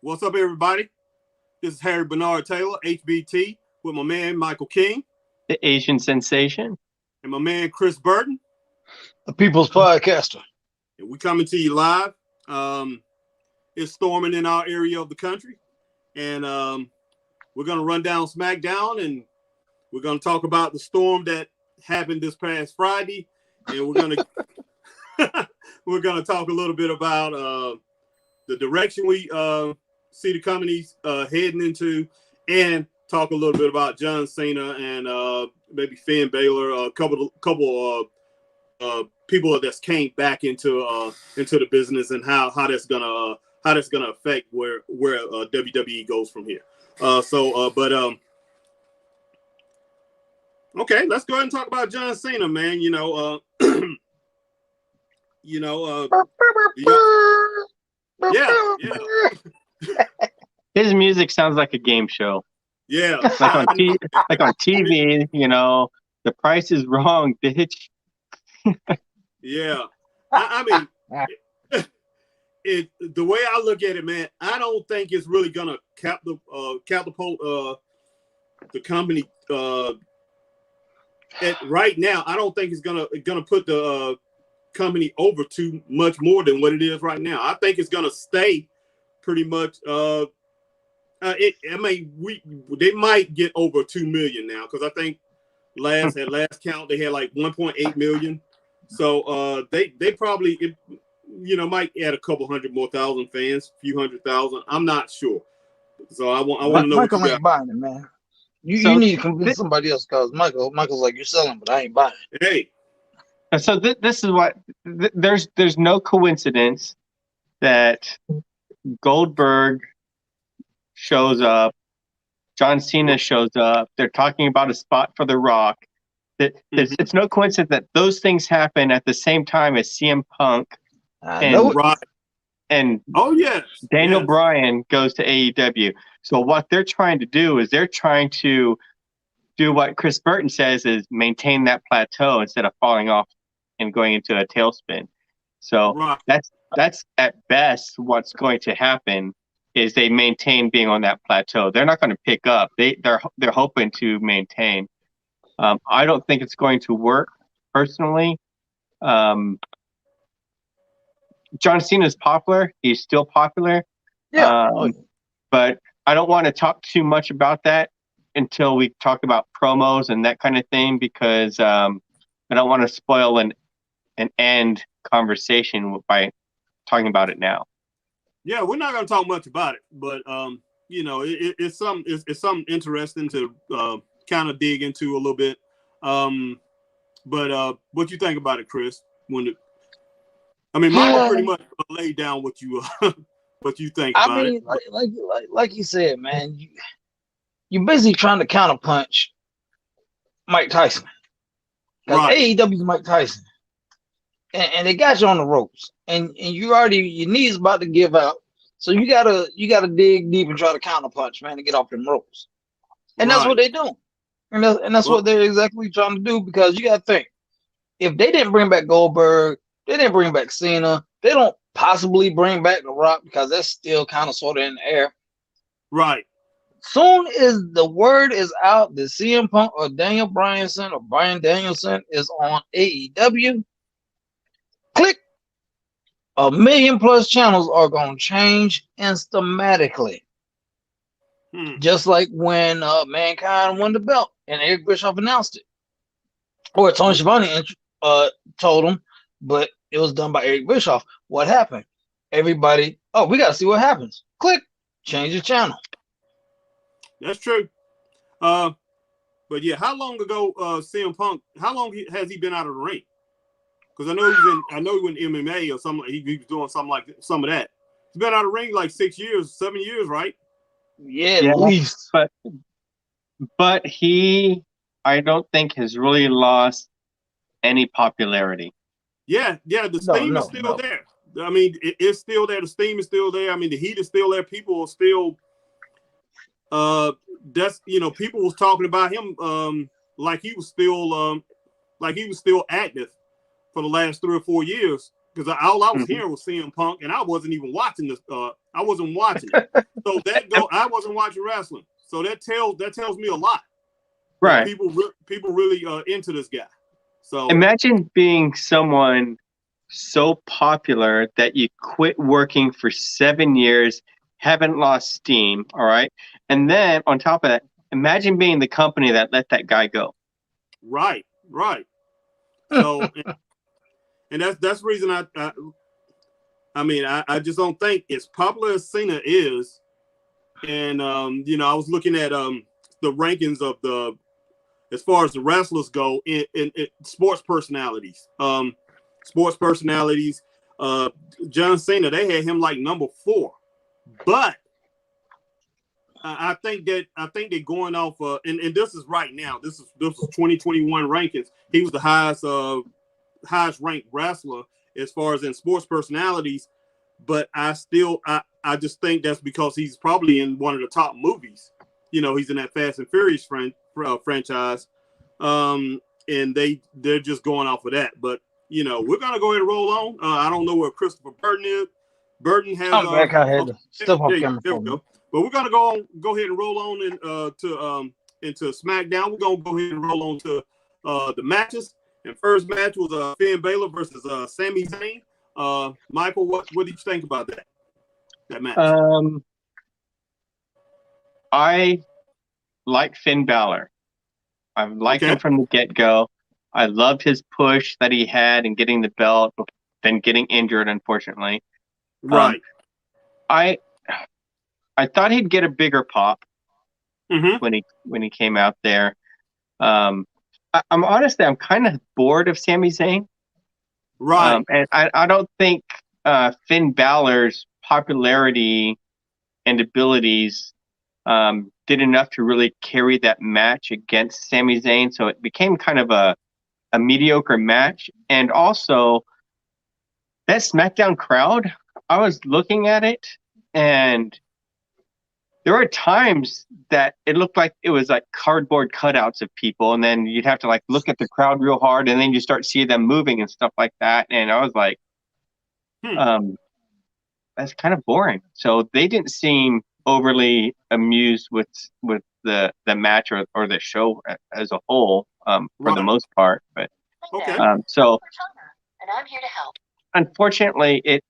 What's up, everybody? This is Harry Bernard Taylor, HBT, with my man Michael King The Asian sensation. and my man Chris Burton. The People's Podcaster. And we coming to you live. It's storming in our area of the country, and we're gonna run down SmackDown, and we're gonna talk about the storm that happened this past Friday, and we're gonna we're gonna talk a little bit about the direction we see the companies heading into, and talk a little bit about John Cena and maybe Finn Balor, a couple people that's came back into the business, and how that's gonna affect where WWE goes from here. Okay, let's go ahead and talk about John Cena, man. Yeah. His music sounds like a game show. Yeah. Like on TV, the price is wrong, bitch. Yeah. I mean, the way I look at it, man, I don't think it's really gonna catapult the company right now. I don't think it's gonna put the company over too much more than what it is right now. I think it's gonna stay pretty much. They might get over 2 million now, because I think last count they had like 1.8 million. So they probably might add a couple hundred more thousand fans, a few hundred thousand. I'm not sure. So I want to know. Michael ain't buying it, man. You need to convince somebody else, because Michael's like, you're selling, but I ain't buying it. Hey. So this is what there's no coincidence that Goldberg shows up, John Cena shows up. They're talking about a spot for The Rock. It's no coincidence that those things happen at the same time as CM Punk and Daniel Bryan goes to AEW. So what they're trying to do is they're trying to do what Chris Burton says is maintain that plateau instead of falling off and going into a tailspin. So that's at best what's going to happen, is they maintain being on that plateau. They're not going to pick up. They're hoping to maintain. I don't think it's going to work personally. John Cena is popular. He's still popular. Yeah. But I don't want to talk too much about that until we talk about promos and that kind of thing, because I don't want to spoil an end conversation by talking about it now. Yeah, we're not going to talk much about it, but it's something interesting to kind of dig into a little bit. But what you think about it, Chris? Michael pretty much laid down what you think about it. Like you said, man, you're basically trying to counterpunch Mike Tyson. Because AEW's Mike Tyson. And they got you on the ropes. And your knees about to give out. So you gotta dig deep and try to counterpunch, man, to get off them ropes. And that's what they do. And that's what they're exactly trying to do, because you gotta think, if they didn't bring back Goldberg, they didn't bring back Cena, they don't possibly bring back The Rock, because that's still kind of sort of in the air. Right. Soon as the word is out that CM Punk or Daniel Bryanson or Bryan Danielson is on AEW, click. 1 million+ channels are going to change instantly. Just like when Mankind won the belt and Eric Bischoff announced it. Or Tony Schiavone told him, but it was done by Eric Bischoff. What happened? Everybody, we got to see what happens. Click, change the channel. That's true. But yeah, how long ago CM Punk, how long has he been out of the ring? Because I know he went MMA or something. He was doing some of that. He's been out of the ring like 6 years, 7 years, right? Yeah, at least. But he, I don't think, has really lost any popularity. Yeah. The steam is still there. I mean, it's still there. The steam is still there. I mean, the heat is still there. People are still. People was talking about him like he was still active for the last 3 or 4 years. because all I was hearing was CM Punk, and I wasn't even watching this. I wasn't watching it, so I wasn't watching wrestling. So that tells me a lot. Right. People really into this guy. So imagine being someone so popular that you quit working for 7 years, haven't lost steam, all right? And then on top of that, imagine being the company that let that guy go. Right. So, and that's the reason I just don't think as popular as Cena is, and I was looking at the rankings of as far as the wrestlers go in sports personalities. John Cena, they had him like number 4, but I think they're going off. And this is right now. This is 2021 rankings. He was the highest ranked wrestler as far as in sports personalities. But I just think that's because he's probably in one of the top movies. He's in that Fast and Furious franchise, and they're just going off of that. But we're gonna go ahead and roll on. I don't know where Christopher Burton is. Burton has. I'm back. I had to step off camera. There we go. But we're gonna go ahead and roll on into SmackDown. We're gonna go ahead and roll on to the matches. And first match was Finn Balor versus Sami Zayn. Michael, what did you think about that match? I like Finn Balor. I've liked him from the get-go. I loved his push that he had in getting the belt, then getting injured, unfortunately. Right. I thought he'd get a bigger pop when he came out there. I'm kind of bored of Sami Zayn. Right. And I don't think Finn Balor's popularity and abilities did enough to really carry that match against Sami Zayn. So it became kind of a mediocre match. And also, that SmackDown crowd, I was looking at it, and there were times that it looked like it was like cardboard cutouts of people, and then you'd have to like look at the crowd real hard, and then you start seeing them moving and stuff like that. And I was like, that's kind of boring. So they didn't seem overly amused with the match or the show as a whole, for the most part. But so and I'm here to help. Unfortunately, it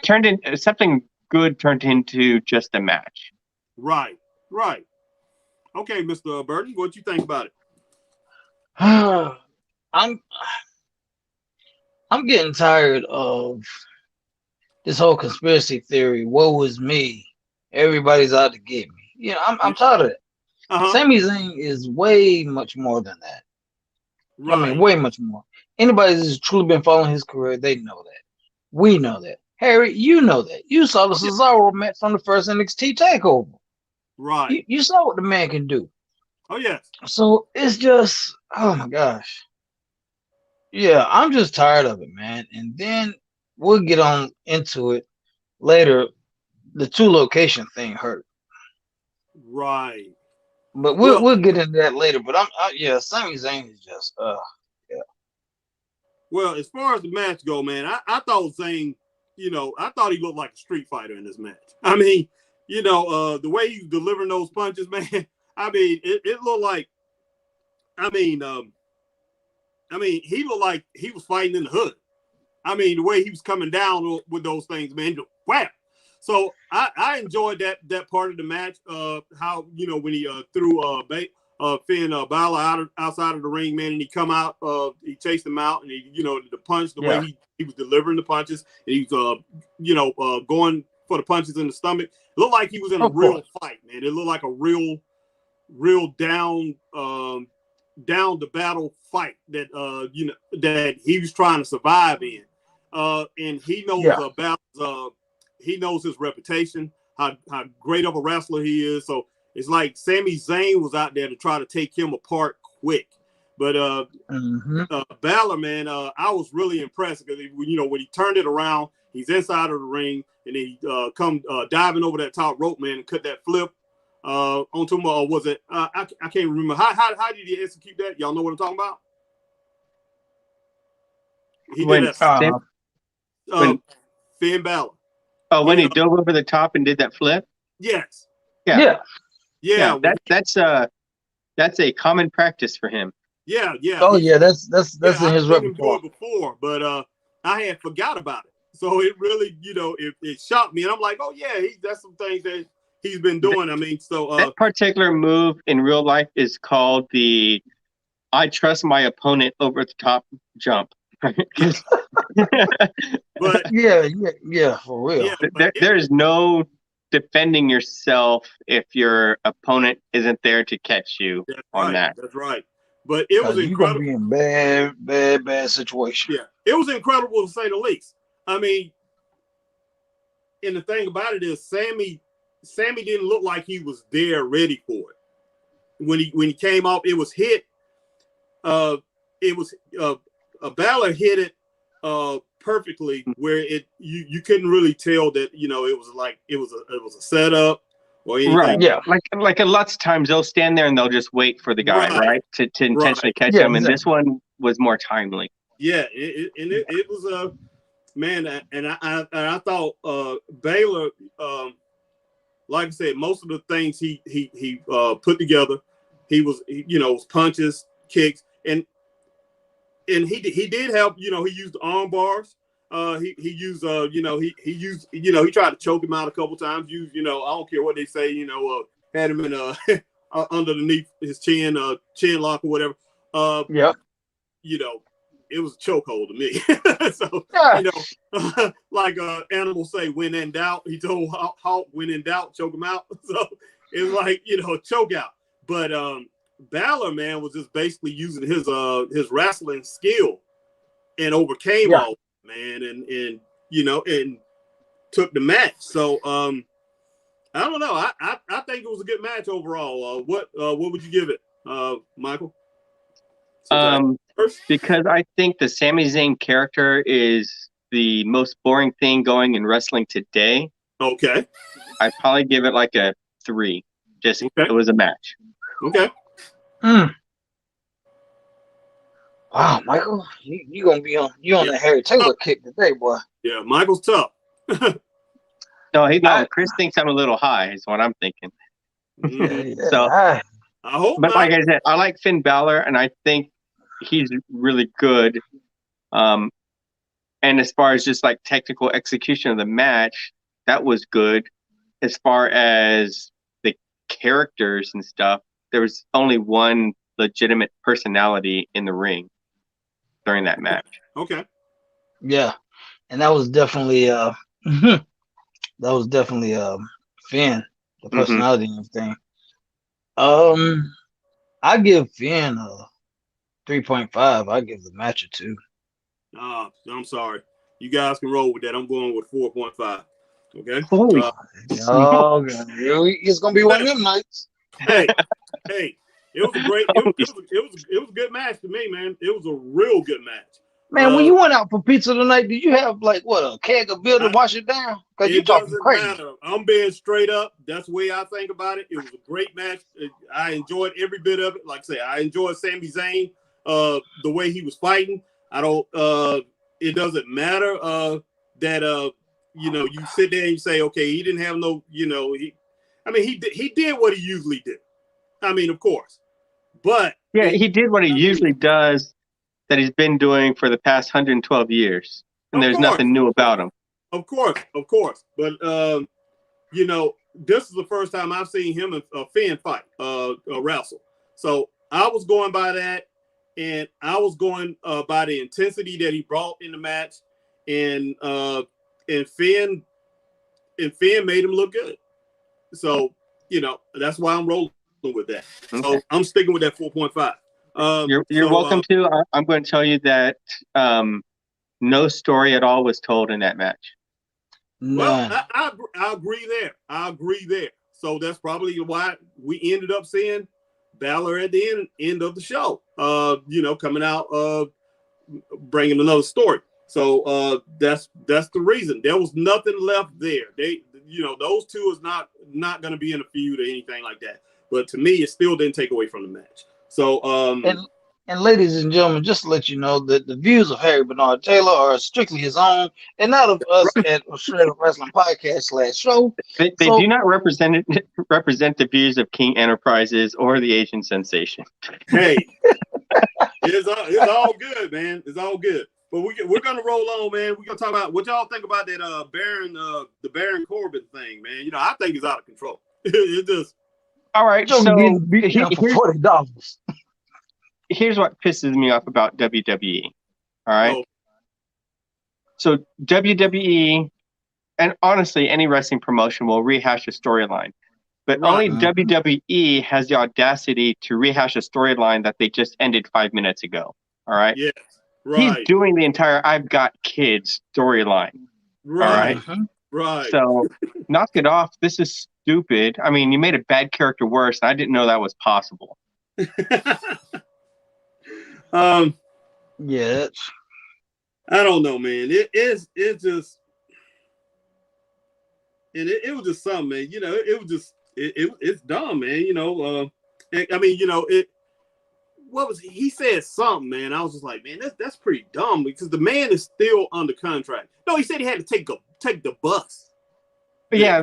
turned into something good, turned into just a match. Right. Okay, Mr. Burton, what you think about it? I'm getting tired of this whole conspiracy theory. Woe is me. Everybody's out to get me. I'm tired of it. Sami Zayn is way much more than that. Right. I mean, way much more. Anybody that's truly been following his career, they know that. We know that. Harry, you know that. You saw the Cesaro match from the first NXT takeover. Right. You saw what the man can do. Oh, yes. So it's just, oh my gosh. Yeah, I'm just tired of it, man. And then we'll get on into it later. The 2 location thing hurt. Right. But we'll get into that later. But Sami Zayn is just yeah. Well, as far as the match go, man, I thought Zayn, I thought he looked like a street fighter in this match. I mean, the way he was delivering those punches, man. I mean, it looked like, he looked like he was fighting in the hood. I mean, the way he was coming down with those things, man, just whap. So I enjoyed that part of the match. How when he threw Finn Balor outside of the ring, man, and he come out, he chased him out, and he the punch, the way he was delivering the punches, and he was going for the punches in the stomach. It looked like he was in a real fight, man. It looked like a real down the battle fight that that he was trying to survive in. And he knows about he knows his reputation, how great of a wrestler he is. So it's like Sami Zayn was out there to try to take him apart quick. But Balor, man, I was really impressed because when he turned it around, he's inside of the ring, and he come diving over that top rope, man, and cut that flip onto him. Or was it? I can't remember. How did he execute that? Y'all know what I'm talking about? He When did that. Sam- when- Finn Balor. Oh, when You he dove over the top and did that flip? Yes. Yeah. Yeah. That's a common practice for him. Yeah. Oh yeah, that's in I've his seen him do repertoire. it before, but I had forgot about it. So it really, it shocked me, and I'm like, oh yeah, that's some things that he's been doing. I mean, so That particular move in real life is called the "I trust my opponent over the top" jump. but Yeah, for real. yeah, but there is no defending yourself if your opponent isn't there to catch you on that. That's right. But it was You're gonna incredible. be in bad situation. Yeah, it was incredible to say the least. I mean, and the thing about it is, Sammy didn't look like he was there ready for it. When he came off, it was hit. It was Balor hit it perfectly, where you couldn't really tell that it was like it was a setup or anything. Right. Yeah. Like a lots of times they'll stand there and they'll just wait for the guy, right? To intentionally catch him. And this one was more timely. Yeah, it was a man, and I thought Baylor, like I said, most of the things he put together, he was punches, kicks, and he did help. He used arm bars. He used he tried to choke him out a couple times. I don't care what they say. Had him in underneath his chin lock or whatever. Yep. It was a chokehold to me. So like Animal say, when in doubt, he told Hulk, when in doubt, choke him out. So it's like choke out. But Balor, man, was just basically using his wrestling skill and overcame all, man, and took the match. So I don't know. I think it was a good match overall. What would you give it, Michael? Because I think the Sami Zayn character is the most boring thing going in wrestling today. Okay. I'd probably give it like a 3. Just It was a match. Okay. Wow, Michael, you gonna be on the Harry Taylor kick today, boy. Yeah, Michael's tough. No, Chris thinks I'm a little high, is what I'm thinking. I hope. But like I said, I like Finn Balor, and I think he's really good. And as far as just like technical execution of the match, that was good. As far as the characters and stuff, there was only one legitimate personality in the ring during that match. Okay. Yeah, and that was definitely Finn, the personality and everything. I give Finn a 3.5. I give the match a 2. I'm sorry. You guys can roll with that. I'm going with 4.5. Okay. Holy it's gonna be one of them nights. Hey, it was a great. It was a good match to me, man. It was a real good match. Man, when you went out for pizza tonight, did you have like a keg of beer to wash it down? Because you talking crazy. Matter. I'm being straight up. That's the way I think about it. It was a great match. I enjoyed every bit of it. Like I say, I enjoyed Sami Zayn, the way he was fighting. I don't. It doesn't matter that you sit there and you say, okay, he didn't have no. He did what he usually did. I mean, of course, but he did what he usually does. That he's been doing for the past 112 years, and there's nothing new about him. Of course, but this is the first time I've seen him and Finn fight, wrestle. So I was going by that, and I was going by the intensity that he brought in the match, and Finn made him look good. So that's why I'm rolling with that. Okay. So I'm sticking with that 4.5. You're welcome to. I'm going to tell you that no story at all was told in that match. Well, I agree there. So that's probably why we ended up seeing Balor at the end of the show. Coming out, bringing another story. So that's the reason. There was nothing left there. Those two is not going to be in a feud or anything like that. But to me, it still didn't take away from the match. So and And ladies and gentlemen, just to let you know that the views of Harry Bernard Taylor are strictly his own and not of us at Straight Up Wrestling Podcast /show. They do not represent the views of King Enterprises or the Asian Sensation. Hey, it's all good, man. It's all good. But we're gonna roll on, man. We're gonna talk about what y'all think about that the Baron Corbin thing, man. You know, I think it's out of control. It just all right. Joe So for $40. Here's what pisses me off about WWE. All right. Oh. So WWE, and honestly, any wrestling promotion will rehash a storyline, but only WWE has the audacity to rehash a storyline that they just ended 5 minutes ago. All right. Yes. Right. He's doing the entire "I've got kids" storyline. Right. All right. Right. So knock it off. This is stupid. I mean, you made a bad character worse, and I didn't know that was possible. Yeah. I don't know, man. It's just, and it was just something, man. You know, it was just it's dumb, man. You know, I mean, you know, what was he said something, man. I was just like, man, that's pretty dumb because the man is still under contract. No, he said he had to take the bus. But yeah,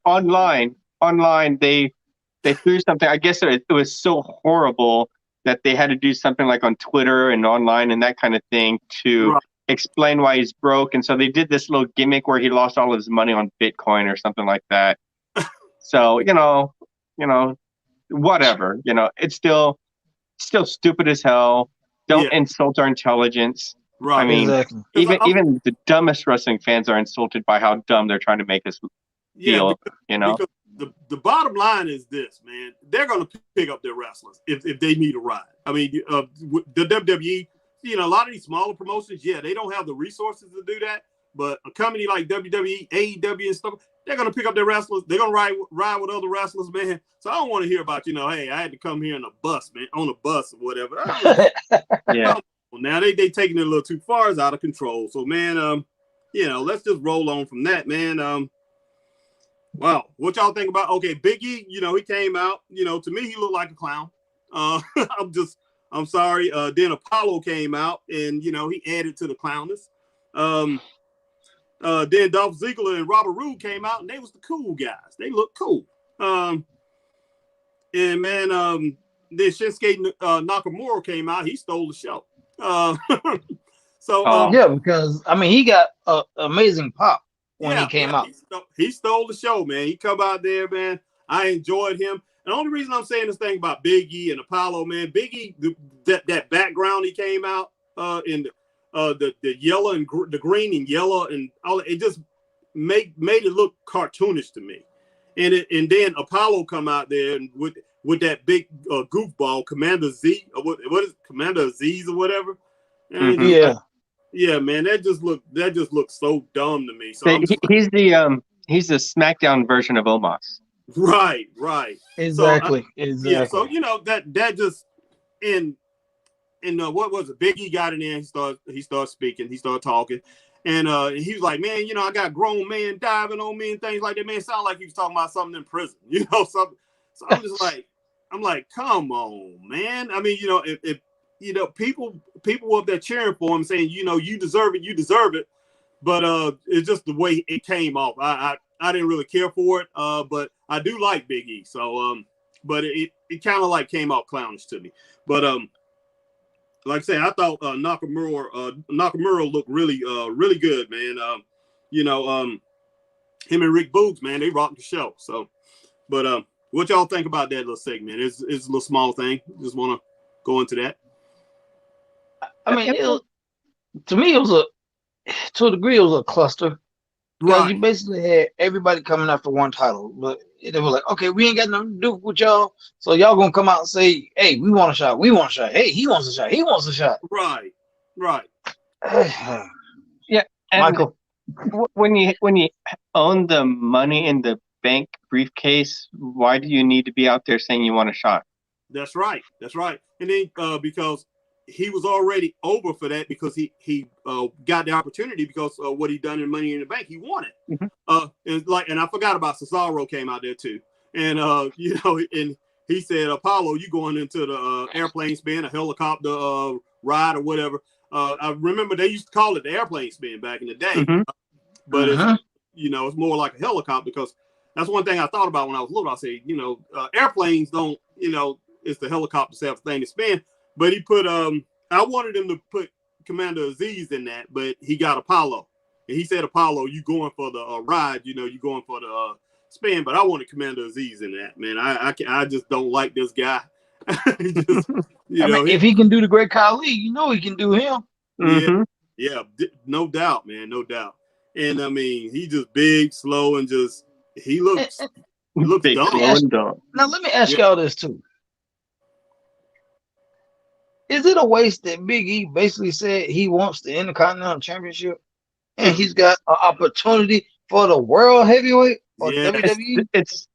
online they threw something. I guess it was so horrible that they had to do something like on Twitter and online and that kind of thing to explain why he's broke. And so they did this little gimmick where he lost all of his money on Bitcoin or something like that. So you know, whatever. You know, it's still stupid as hell. Don't insult our intelligence. Right. I mean, Exactly. even the dumbest wrestling fans are insulted by how dumb they're trying to make us feel. Because the bottom line is this, man. They're going to pick up their wrestlers if they need a ride. I mean, the WWE, you know, a lot of these smaller promotions, they don't have the resources to do that. But a company like WWE, AEW, and stuff, they're going to pick up their wrestlers. They're going to ride with other wrestlers, man. So I don't want to hear about, you know, hey, I had to come here on a bus, man, on a bus or whatever. Yeah. Now they taking it a little too far. It's out of control. So, man, you know, let's just roll on from that, man. Wow, what y'all think about? Okay, Big E, you know, he came out. You know, to me, he looked like a clown. I'm sorry. Then Apollo came out, and you know, he added to the clownness. Then Dolph Ziggler and Robert Roode came out, and they was the cool guys. They looked cool. And man, then Shinsuke Nakamura came out. He stole the show. Because I mean, he got an amazing pop when he came out. He stole the show, man. He come out there, man. I enjoyed him. And the only reason I'm saying this thing about Big E and Apollo, man, Big E, that background he came out in the yellow and the green and yellow and all, it just made it look cartoonish to me. And then Apollo come out there and with that big goofball Commander Z or what is Commander Aziz or whatever. Mm-hmm. Yeah, man, that just looked so dumb to me. So he's the SmackDown version of Omos. Right. Exactly. Yeah, so you know that just and what was it? Big E got in there. He started speaking. He started talking, and he was like, "Man, you know, I got grown men diving on me and things like that." Man, it sounded like he was talking about something in prison, you know, something. So I'm just like, come on, man. I mean, you know, if you know, people up there cheering for him, saying, you know, you deserve it. But it's just the way it came off. I didn't really care for it. But I do like Big E. So but it kind of like came off clownish to me. But like I said, I thought Nakamura looked really good, man. You know, him and Rick Boogs, man, they rocked the show. So, but what y'all think about that little segment? It's a little small thing. Just want to go into that. I mean, to me, it was to a degree, it was a cluster. Because you basically had everybody coming after one title. But they were like, okay, we ain't got nothing to do with y'all. So y'all going to come out and say, hey, we want a shot. We want a shot. Hey, he wants a shot. He wants a shot. Right. Yeah. And Michael, when you own the Money in the Bank briefcase, why do you need to be out there saying you want a shot? That's right. And then because he was already over for that because he got the opportunity because of what he done in Money in the Bank. He won it. Mm-hmm. And I forgot about Cesaro came out there too. And you know, and he said, Apollo, you going into the airplane spin, a helicopter ride or whatever. I remember they used to call it the airplane spin back in the day, but it's, it's more like a helicopter, because that's one thing I thought about when I was little. I said, airplanes don't, it's the helicopter self thing to spin. But he put, I wanted him to put Commander Aziz in that, but he got Apollo. And he said, Apollo, you going for the ride, you going for the spin. But I wanted Commander Aziz in that, man. I just don't like this guy. Just, if he can do the Great Khali, he can do him. Yeah, no doubt, man, no doubt. And I mean, he just big, slow, and just he looks big, dumb. slow, and dumb. Now let me ask y'all this too. Is it a waste that Big E basically said he wants the Intercontinental Championship, and he's got an opportunity for the World Heavyweight or WWE? It's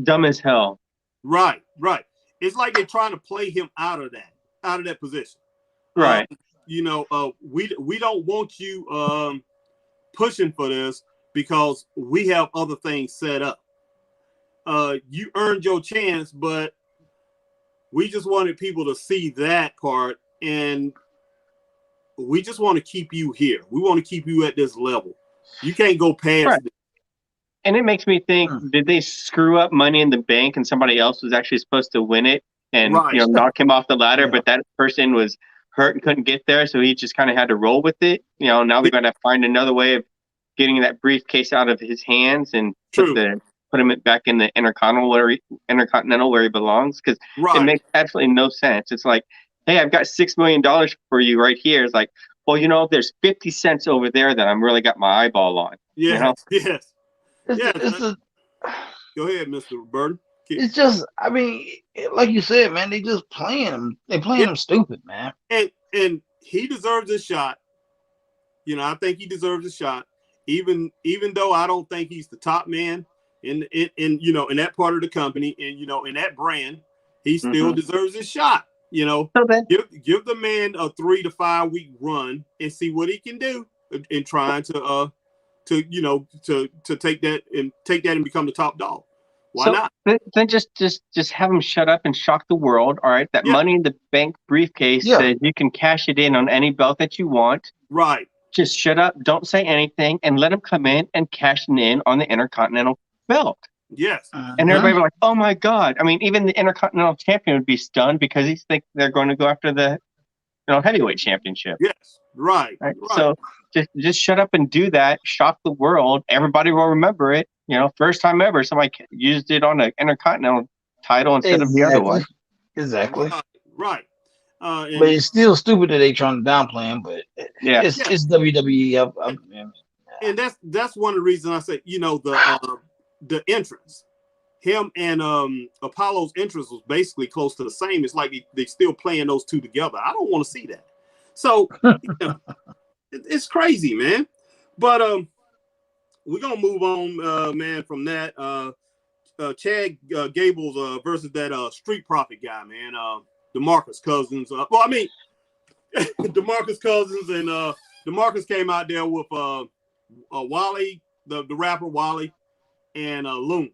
dumb as hell. Right. It's like they're trying to play him out of that position. Right. We don't want you pushing for this because we have other things set up. You earned your chance, but we just wanted people to see that part, and we just want to keep you here. We want to keep you at this level. You can't go past it. And it makes me think, did they screw up Money in the Bank and somebody else was actually supposed to win it and knock him off the ladder, but that person was hurt and couldn't get there, so he just kind of had to roll with it. Now they're going to find another way of getting that briefcase out of his hands and put him back in the Intercontinental where he belongs, because it makes absolutely no sense. It's like, hey, I've got $6 million for you right here. It's like, well, there's 50 cents over there that I'm really got my eyeball on. Yes. Go ahead, Mr. Burton. It's just, I mean, like you said, man, they just playing him. They playing him stupid, man. And he deserves a shot. I think he deserves a shot. Even though I don't think he's the top man in that part of the company, and in that brand, he still deserves a shot. Give the man a 3 to 5 week run and see what he can do in trying to take that and become the top dog. Why not? Then just have him shut up and shock the world. All right, that Money in the Bank briefcase says you can cash it in on any belt that you want. Right. Just shut up, don't say anything, and let him come in and cash in on the Intercontinental belt. Yes. And everybody was like, oh my God. I mean, even the Intercontinental Champion would be stunned because he thinks they're going to go after the heavyweight championship. Yes. Right. So just shut up and do that. Shock the world. Everybody will remember it. First time ever somebody used it on an Intercontinental title instead of the other one. Exactly. Right. But it's still stupid that they trying to downplay him. But it's WWE. And that's one of the reasons I say, the entrance, him and Apollo's entrance was basically close to the same. It's like they still playing those two together. I don't want to see that. So it's crazy, man. But we're gonna move on, man, from that. Chad Gable's versus that Street Profit guy, man. DeMarcus Cousins. DeMarcus Cousins and DeMarcus came out there with Wally, the rapper Wally, and Loon.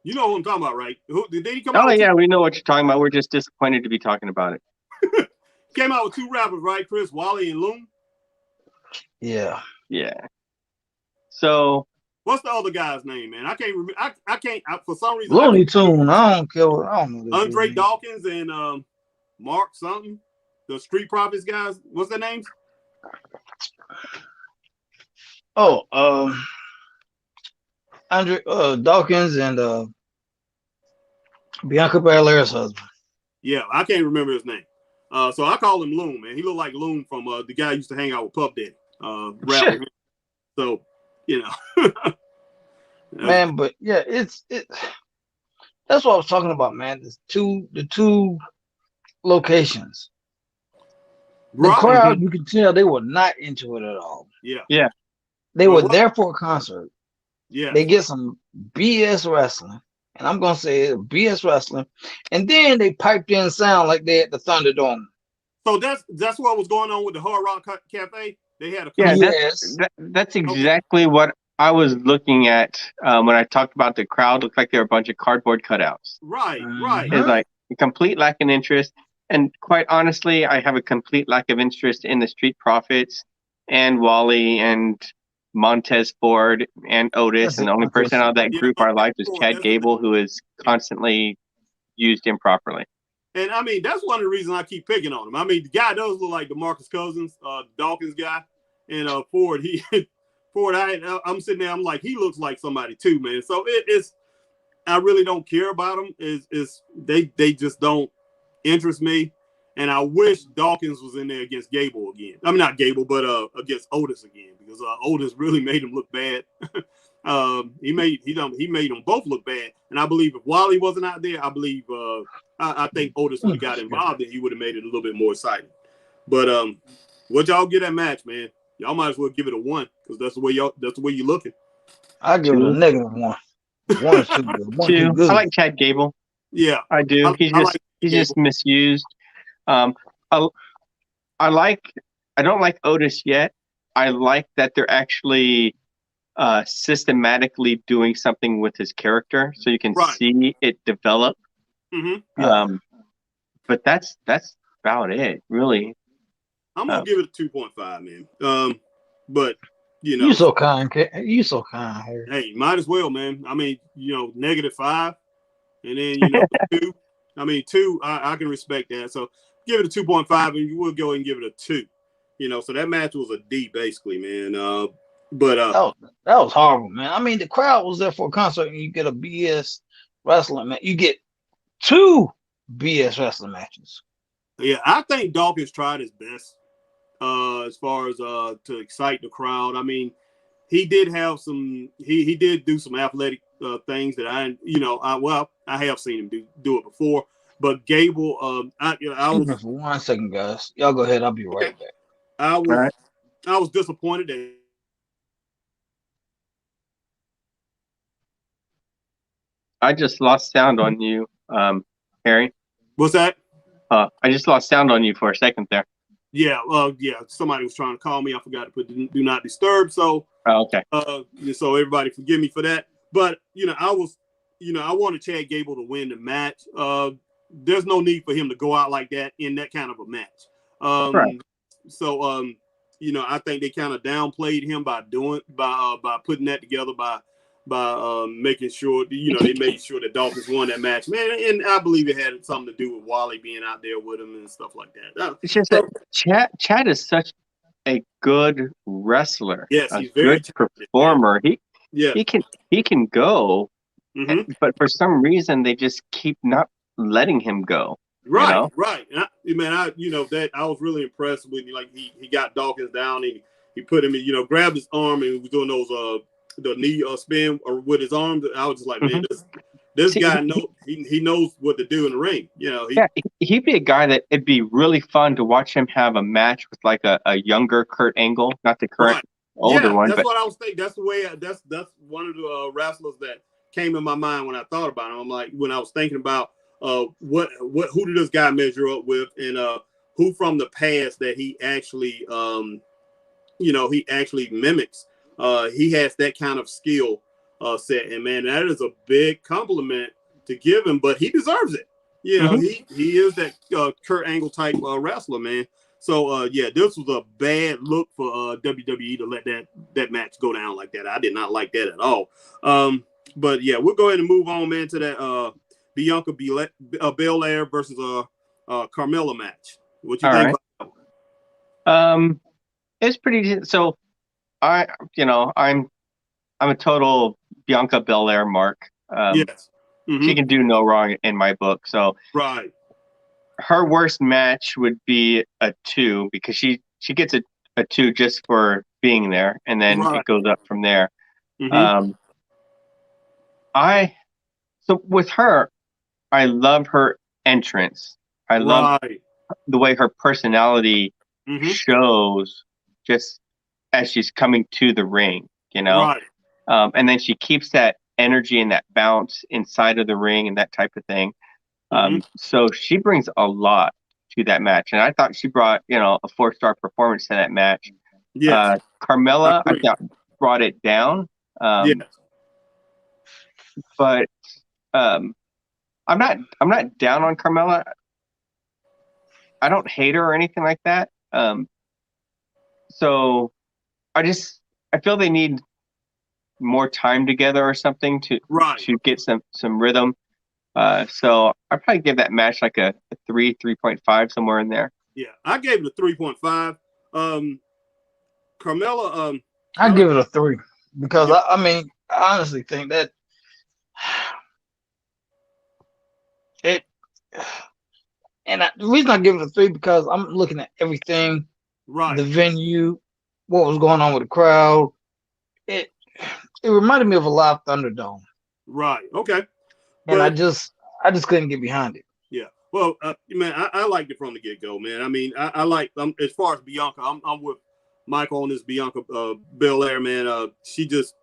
You know what I'm talking about, right? Did he come out? Oh, yeah, we know what you're talking about. We're just disappointed to be talking about it. Came out with two rappers, right, Chris? Wally and Loon? Yeah. So what's the other guy's name, man? I can't remember. I can't for some reason. Looney Tune. I don't care. I don't know. Andre Dawkins and Mark something. The Street Profits guys. What's their names? Andre Dawkins and Bianca Belair's husband. Yeah, I can't remember his name. So I call him Loon, man. He looked like Loon from the guy who used to hang out with Puff Daddy. Rapper. So, man, but yeah, it's that's what I was talking about, man. The two locations. The crowd, you can tell they were not into it at all. Yeah. They were there for a concert. Yeah. They get some BS wrestling, and I'm gonna say BS wrestling, and then they piped in sound like they at the Thunderdome. So that's what was going on with the Hard Rock Cafe. They had a that's exactly what I was looking at when I talked about the crowd, looked like they were a bunch of cardboard cutouts. Right, right. It's like a complete lack of interest. And quite honestly, I have a complete lack of interest in the Street Profits and Wally and Montez Ford and Otis. And the only person out of that group I liked was Chad Gable, who is constantly used improperly. And I mean, that's one of the reasons I keep picking on him. I mean, the guy does look like DeMarcus Cousins, Dawkins guy, and Ford. Ford. I'm sitting there. I'm like, he looks like somebody too, man. So it's. I really don't care about them. They just don't interest me. And I wish Dawkins was in there against Gable again. I mean, not Gable, but against Otis again, because Otis really made him look bad. He made them both look bad. And I believe if Wally wasn't out there, I think Otis would have got involved and he would have made it a little bit more exciting. But what y'all get that match, man? Y'all might as well give it a 1 because that's the way you're looking. I give it a negative 1. 1 or 2. 1 2. good. I like Chad Gable. Yeah, I do. He's just misused. I don't like Otis yet. I like that they're actually systematically doing something with his character, so you can see it develop. Mm-hmm. But that's about it, really. I'm gonna give it a 2.5, man. But you so kind. You so kind, Harry. Hey, might as well, man. I mean, -5, and then 2. I mean, 2. I can respect that. So give it a 2.5, and we'll go and give it a 2. So that match was a D, basically, man. But that was horrible, man. I mean, the crowd was there for a concert, and you get a BS wrestling match. You get 2 BS wrestling matches. Yeah, I think Dawkins tried his best as far as to excite the crowd. I mean, he did have some. He did do some athletic things that I have seen him do it before. But Gable, I was for 1 second, guys. Y'all go ahead. I'll be right back. I was disappointed that. I just lost sound on you, Harry. What's that? I just lost sound on you for a second there. Yeah, somebody was trying to call me. I forgot to put do not disturb. So, okay. So everybody forgive me for that. But I wanted Chad Gable to win the match. There's no need for him to go out like that in that kind of a match. Right. So, I think they kind of downplayed him by putting that together by making sure they made sure that Dawkins won that match, man. And I believe it had something to do with Wally being out there with him and stuff like that. It's just that Chad is such a good wrestler. Yes, a he's very good performer. Yeah. He can go, but for some reason they just keep not letting him go. Right, right. And I was really impressed with like he got Dawkins down and he put him in, grabbed his arm and was doing those the knee spin or with his arms. I was just like, man, this guy knows he knows what to do in the ring. He'd be a guy that it'd be really fun to watch him have a match with like a younger Kurt Angle, not the current older one. That's what I was thinking. That's the way. That's one of the wrestlers that came in my mind when I thought about him. I'm like, when I was thinking about who did this guy measure up with, and who from the past that he actually he actually mimics. He has that kind of skill set, and man, that is a big compliment to give him, but he deserves it. He is that Kurt Angle type wrestler, man. So this was a bad look for WWE to let that match go down like that. I did not like that at all. But yeah, we'll go ahead and move on, man, to that Bianca Belair versus Carmella match. What you think? Right. It's pretty. So I'm a total Bianca Belair mark. Yes. She can do no wrong in my book. So right. Her worst match would be a 2 because she gets a 2 just for being there, and then it goes up from there. So with her, I love her entrance. I love the way her personality shows just as she's coming to the ring, and then she keeps that energy and that bounce inside of the ring and that type of thing. So she brings a lot to that match, and I thought she brought a 4-star performance to that match. Carmella, I thought, brought it down. Yeah. But I'm not down on Carmella. I don't hate her or anything like that. So I feel they need more time together or something to get some rhythm. So I'd probably give that match like a 3.5, somewhere in there. Yeah, I gave it a 3.5. Carmella, I give it a 3 because I mean, I honestly think that it. And the reason I give it a 3 because I'm looking at everything, the venue, what was going on with the crowd. It reminded me of a live Thunderdome. Right. Okay. And I just couldn't get behind it. Yeah. Well, man, I liked it from the get go, man. I mean, I like as far as Bianca, I'm with Michael on this Bianca Belair, man. She just,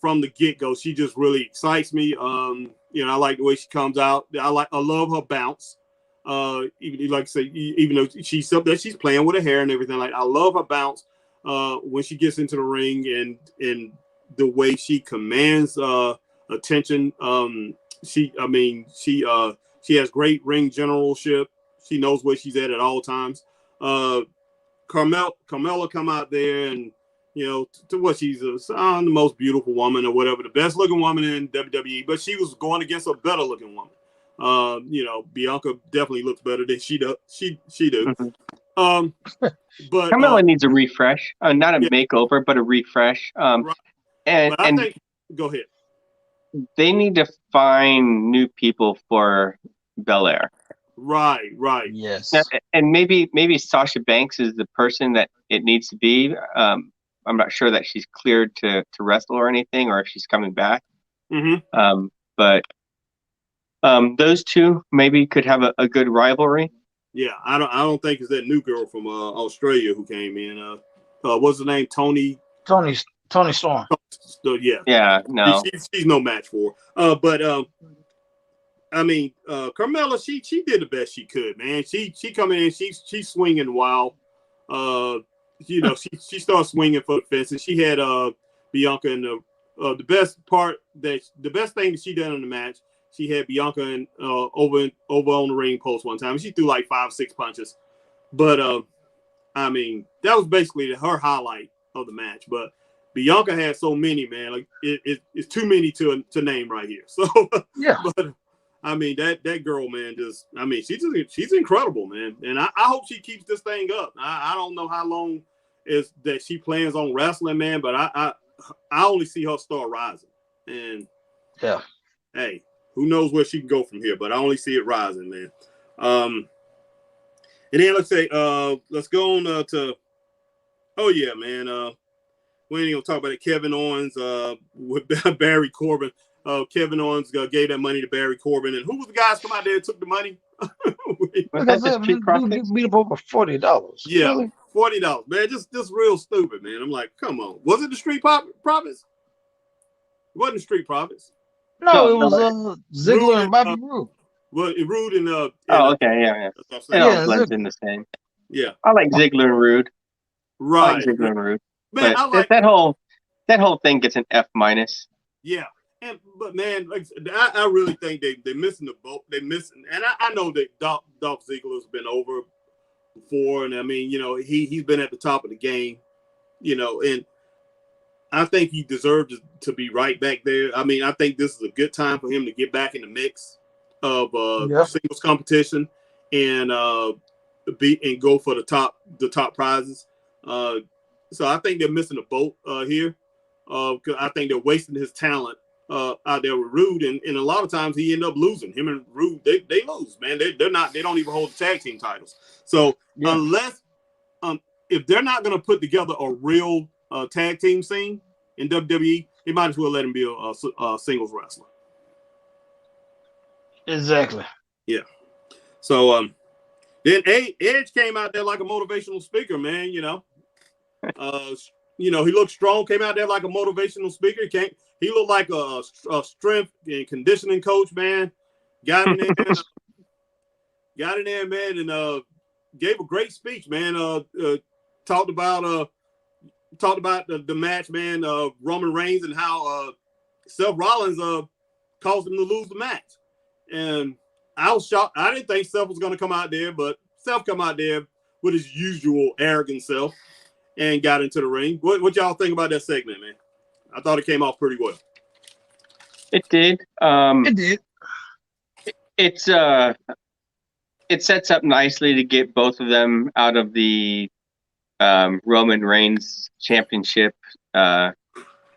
from the get go, she just really excites me. I like the way she comes out. I love her bounce. Even like I say, even though she's playing with her hair and everything, like I love her bounce. When she gets into the ring and the way she commands attention. She has great ring generalship. She knows where she's at all times. Carmella come out there and to what she's the most beautiful woman or whatever, the best looking woman in WWE, but she was going against a better looking woman. Bianca definitely looks better than she do. She do. Mm-hmm. But Carmella needs a refresh, not a makeover, but a refresh. Right. And I think, go ahead. They need to find new people for Belair. Right. Yes. And maybe Sasha Banks is the person that it needs to be. I'm not sure that she's cleared to wrestle or anything, or if she's coming back. Mm-hmm. But those two maybe could have a good rivalry. Yeah, I don't think it's that new girl from Australia who came in. What's her name? Tony Storm. Yeah, no, she's no match for her. But I mean, Carmella, she did the best she could, man. She come in, she's swinging wild. She started swinging for the fences. She had Bianca in the best thing that she done in the match. She had Bianca in, over on the ring post one time. She threw like 5-6 punches, but I mean that was basically her highlight of the match. But Bianca had so many, man. Like it's too many to name right here. So yeah, but I mean that girl, man. She's incredible, man. And I hope she keeps this thing up. I don't know how long is that she plans on wrestling, man. But I only see her start rising. And yeah, hey, who knows where she can go from here? But I only see it rising, man. And then let's go on to. Oh yeah, man. We ain't gonna talk about it. Kevin Owens with Barry Corbin. Kevin Owens gave that money to Barry Corbin, and who was the guys come out there and took the money? Like I said, beat up over $40. Yeah, really? $40, man. Just real stupid, man. I'm like, come on. Was it the Street Profits? It wasn't the Street Profits. No, it was Ziggler and Bobby Roode. Well, Rude and okay, yeah. It all blends in the same. Yeah, I like Ziggler and Rude. Right, I like Ziggler and Rude. Man, but I like that whole thing gets an F-. Yeah, but man, like I really think they're missing the boat. They're missing, and I know that Dolph Ziggler's been over before, and I mean, he's been at the top of the game, and I think he deserved to be right back there. I mean, I think this is a good time for him to get back in the mix of singles competition and go for the top prizes. So I think they're missing a boat here. Cause I think they're wasting his talent out there with Rude, and a lot of times he end up losing. Him and Rude, they lose, man. They don't even hold the tag team titles. So unless if they're not going to put together a real tag team scene in WWE, they might as well let him be a singles wrestler. Exactly. Yeah. So then Edge came out there like a motivational speaker, man. He looked strong, came out there like a motivational speaker. He looked like a strength and conditioning coach, man. Got in there, man, and gave a great speech, man. Talked about talked about the match, man. Roman Reigns and how Seth Rollins caused him to lose the match, and I was shocked. I didn't think Seth was going to come out there, but Seth come out there with his usual arrogant self and got into the ring. What y'all think about that segment, man? I thought it came off pretty well. It did. It did. It sets up nicely to get both of them out of the Roman Reigns championship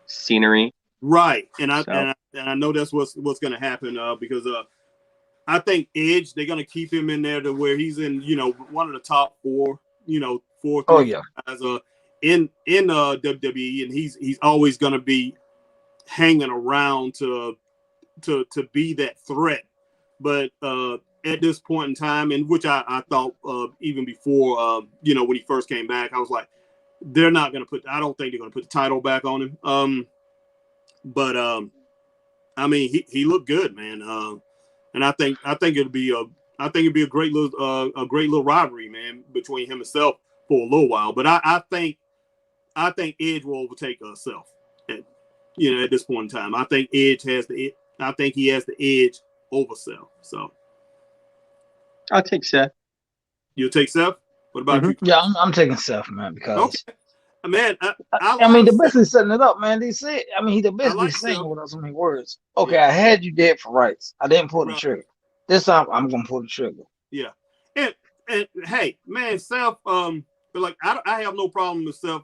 scenery. Right, and I know that's what's going to happen because I think Edge, they're going to keep him in there to where he's in, one of the top four, Oh yeah. guys in WWE, and he's always going to be hanging around to be that threat. But at this point in time, and which I thought even before, when he first came back, I was like, they're not going to I don't think they're going to put the title back on him. But I mean, he looked good, man. And I think it'd be a great little rivalry, man, between him and Seth for a little while. But I think Edge will overtake Seth. At this point in time, I think Edge has the edge over Seth. So I'll take Seth. You'll take Seth. What about you? Yeah, I'm taking Seth, man, because okay. Man, I mean, the best is setting it up, man. He the best like is saying Seth. without so many words. Okay, Yeah. I had you dead for rights. I didn't pull the Right. trigger. This time I'm gonna pull the trigger. Yeah, and hey, man, Seth. But like I have no problem with Seth.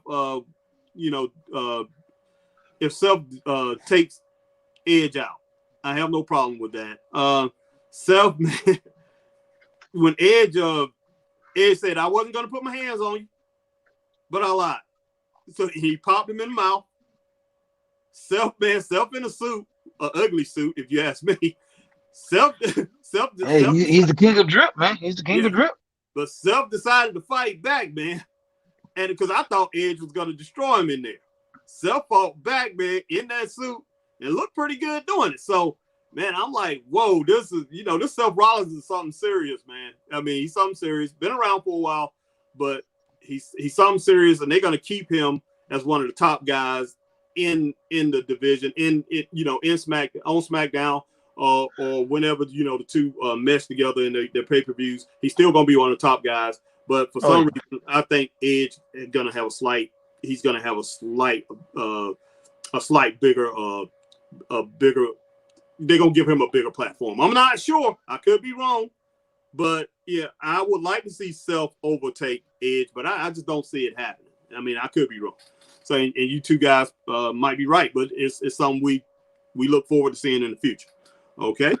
If Seth takes Edge out, I have no problem with that. Seth, man, when Edge said I wasn't gonna put my hands on you, but I lied. So he popped him in the mouth. Seth in a suit, an ugly suit, if you ask me. Seth, Hey, he's the king of drip, man. He's the king of drip. But Seth decided to fight back, man. And because I thought Edge was going to destroy him in there. Seth fought back, man, in that suit and looked pretty good doing it. So, man, I'm like, whoa, this Seth Rollins is something serious, man. I mean, he's something serious. Been around for a while, but he's something serious, and they're going to keep him as one of the top guys in the division, on SmackDown, or whenever the two mesh together in their pay-per-views. He's still going to be one of the top guys, but for some reason, I think Edge is going to have a slight bigger. They're going to give him a bigger platform. I'm not sure. I could be wrong. But, yeah, I would like to see Seth overtake Edge, but I just don't see it happening. I mean, I could be wrong. So, and you two guys might be right, but it's something we look forward to seeing in the future. Okay.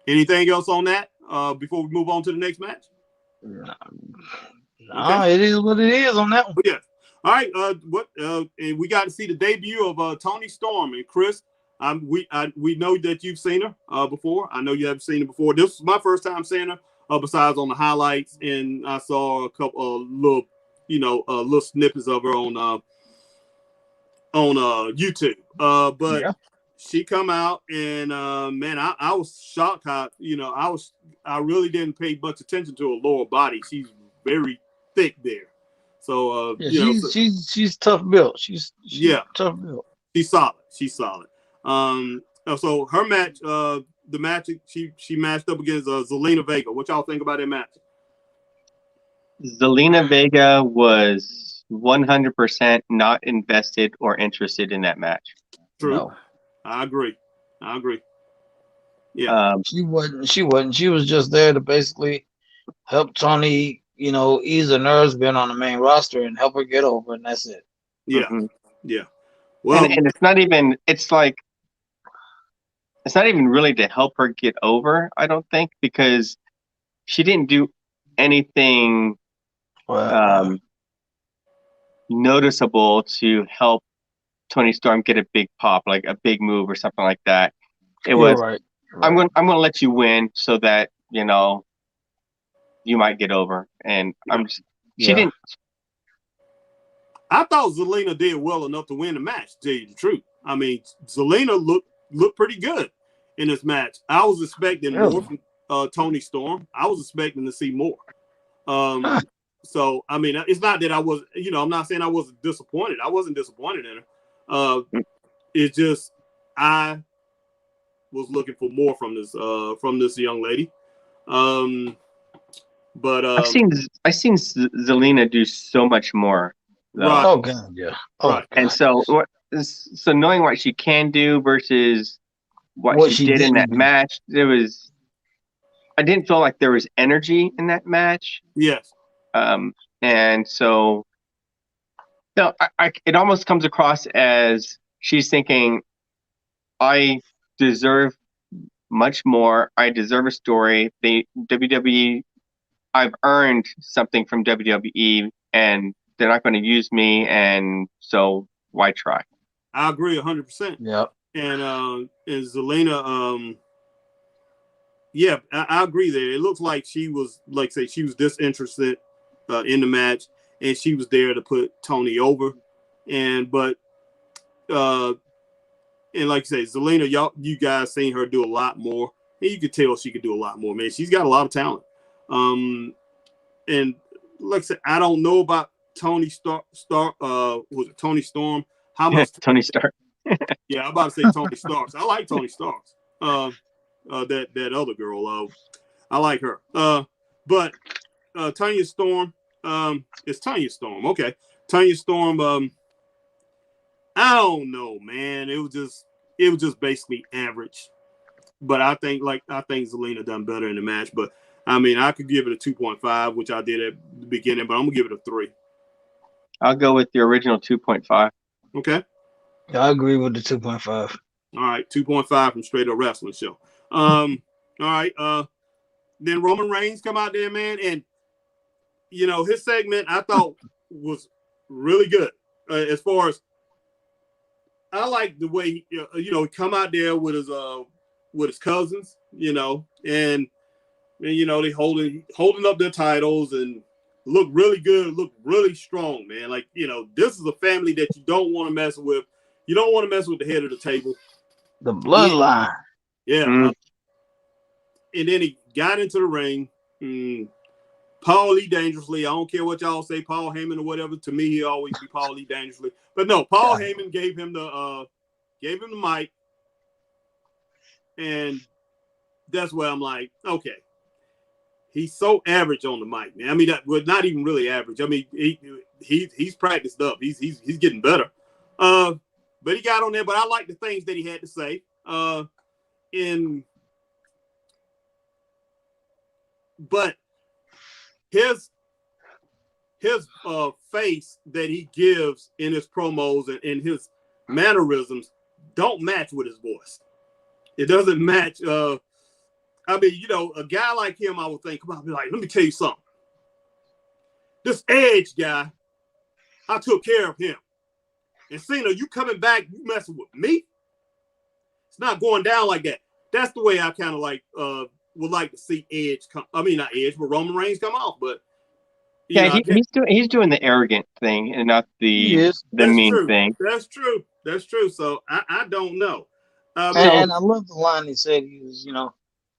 Anything else on that before we move on to the next match? No, Okay. It is what it is on that one. Yeah. All right. And we got to see the debut of Toni Storm. And Chris, we know that you've seen her before. I know you haven't seen her before. This was my first time seeing her. Besides on the highlights, and I saw a couple of little snippets of her on YouTube. But Yeah. she come out, and man, I was shocked how I really didn't pay much attention to her lower body. She's very thick there. So she's tough built. She's tough built. She's solid. So her match, the match she matched up against Zelina Vega. What y'all think about that match? Zelina Vega was 100% not invested or interested in that match. True. No. I agree. Yeah. She wasn't. She was just there to basically help Toni, ease her nerves being on the main roster and help her get over, and that's it. Yeah. Mm-hmm. Yeah. Well, and it's not even. It's not even really to help her get over. I don't think, because she didn't do anything noticeable to help Toni Storm get a big pop, like a big move or something like that. It was right. I'm gonna let you win so that you might get over. And she didn't. I thought Zelina did well enough to win the match, to tell you the truth. I mean, Zelina looked pretty good in this match. I was expecting more from Toni Storm. I was expecting to see more. So I mean, it's not that I was, I'm not saying I wasn't disappointed. I wasn't disappointed in her. It's just I was looking for more from this young lady. But I've seen Zelina do so much more. Though. Right. Oh god, yeah. Oh, Right. God. And so knowing what she can do versus what she did in that match, I didn't feel like there was energy in that match. Yes. And so, it almost comes across as she's thinking, I deserve much more. I deserve a story. WWE, I've earned something from WWE, and they're not going to use me. And so, why try? I agree 100%. Yeah. And Zelina, yeah, I agree there. It looks like she was, like say, she was disinterested in the match, and she was there to put Tony over. And like you say, Zelina, you guys seen her do a lot more, and you could tell she could do a lot more. Man, she's got a lot of talent. And like I said, I don't know about Tony was it Tony Storm? How much Tony Stark? Yeah, I'm about to say Tony Starks. I like Tony Starks. That other girl, I like her. But Tanya Storm, it's Tanya Storm. Okay, Tanya Storm. I don't know, man. It was just basically average. But I think Zelina done better in the match. But I mean, I could give it a 2.5, which I did at the beginning, but I'm gonna give it a 3. I'll go with the original 2.5. Okay. I agree with the 2.5. All right, 2.5 from Straight Up Wrestling Show. All right. Then Roman Reigns come out there, man, and his segment I thought was really good. As far as I like the way he come out there with his cousins, and they holding up their titles and look really good, look really strong, man. Like this is a family that you don't want to mess with. You don't want to mess with the head of the table. The bloodline. Yeah. And then he got into the ring. Paul Lee Dangerously. I don't care what y'all say, Paul Heyman or whatever. To me, he always be Paul Lee Dangerously. But no, Paul Heyman gave him the mic. And that's where I'm like, okay. He's so average on the mic, man. I mean, not even really average. I mean, he's practiced up. He's getting better. But he got on there. But I like the things that he had to say. But his face that he gives in his promos and his mannerisms don't match with his voice. It doesn't match. I mean, a guy like him, I would think, come on, be like, let me tell you something. This Edge guy, I took care of him. And Cena, you coming back, you messing with me? It's not going down like that. That's the way I kind of like would like to see Edge come. I mean, not Edge, but Roman Reigns come off. But he's doing the arrogant thing and not the mean thing. That's true. So I don't know. And I love the line he said he was,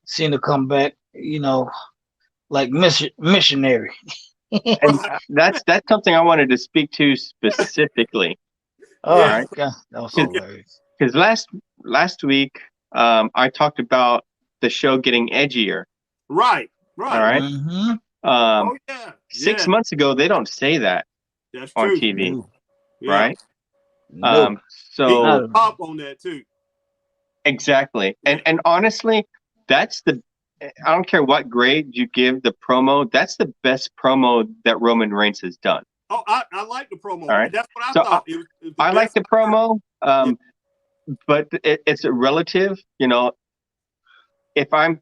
Cena come back, like missionary. And that's something I wanted to speak to specifically. Oh, yeah. Right. God, that was hilarious. Because last week, I talked about the show getting edgier. Right. All right. Mm-hmm. 6 months ago, they don't say that that's on true. TV, Yeah. right? Nope. So pop on that too. Exactly, and honestly, that's I don't care what grade you give the promo. That's the best promo that Roman Reigns has done. Oh, I like the promo. All right. That's what I thought. It was I like the promo, but it's a relative. If I'm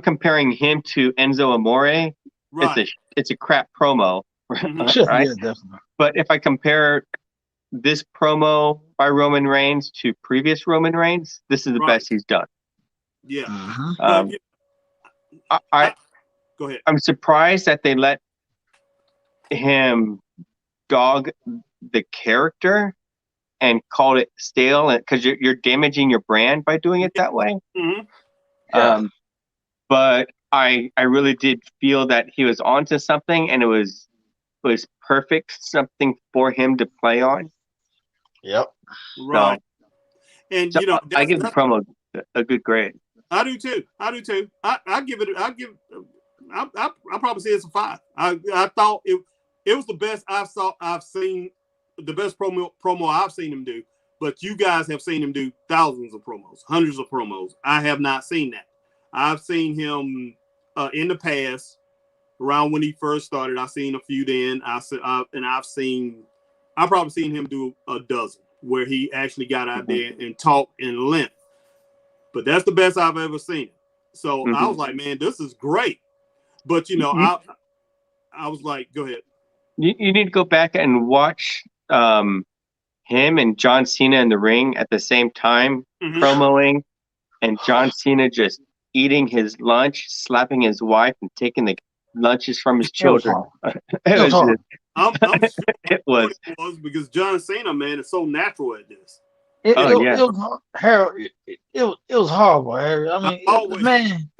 comparing him to Enzo Amore, right. it's a crap promo, Mm-hmm. right? Yeah, definitely. But if I compare this promo by Roman Reigns to previous Roman Reigns, this is the best he's done. Yeah. Mm-hmm. Go ahead. I'm surprised that they let him dog the character and called it stale, because you're damaging your brand by doing it that way. Mm-hmm. But I really did feel that he was onto something, and it was was perfect, something for him to play on. Yep. Right. And So you know, I give the promo a good grade. I do too. I give it. I probably say it's a 5. I thought it was the best I've seen, the best promo I've seen him do. But you guys have seen him do thousands of promos, hundreds of promos. I have not seen that. I've seen him in the past, around when he first started. I've seen a few then. I've probably seen him do a dozen where he actually got out there and talked in length. But that's the best I've ever seen. So I was like, man, this is great. But, you know, I was like, go ahead. You need to go back and watch him and John Cena in the ring at the same time, promoing, and John Cena just eating his lunch, slapping his wife, and taking the lunches from his children. I'm sure it was because John Cena, man, is so natural at this. It was Harold. It was horrible, Harry. I mean, man.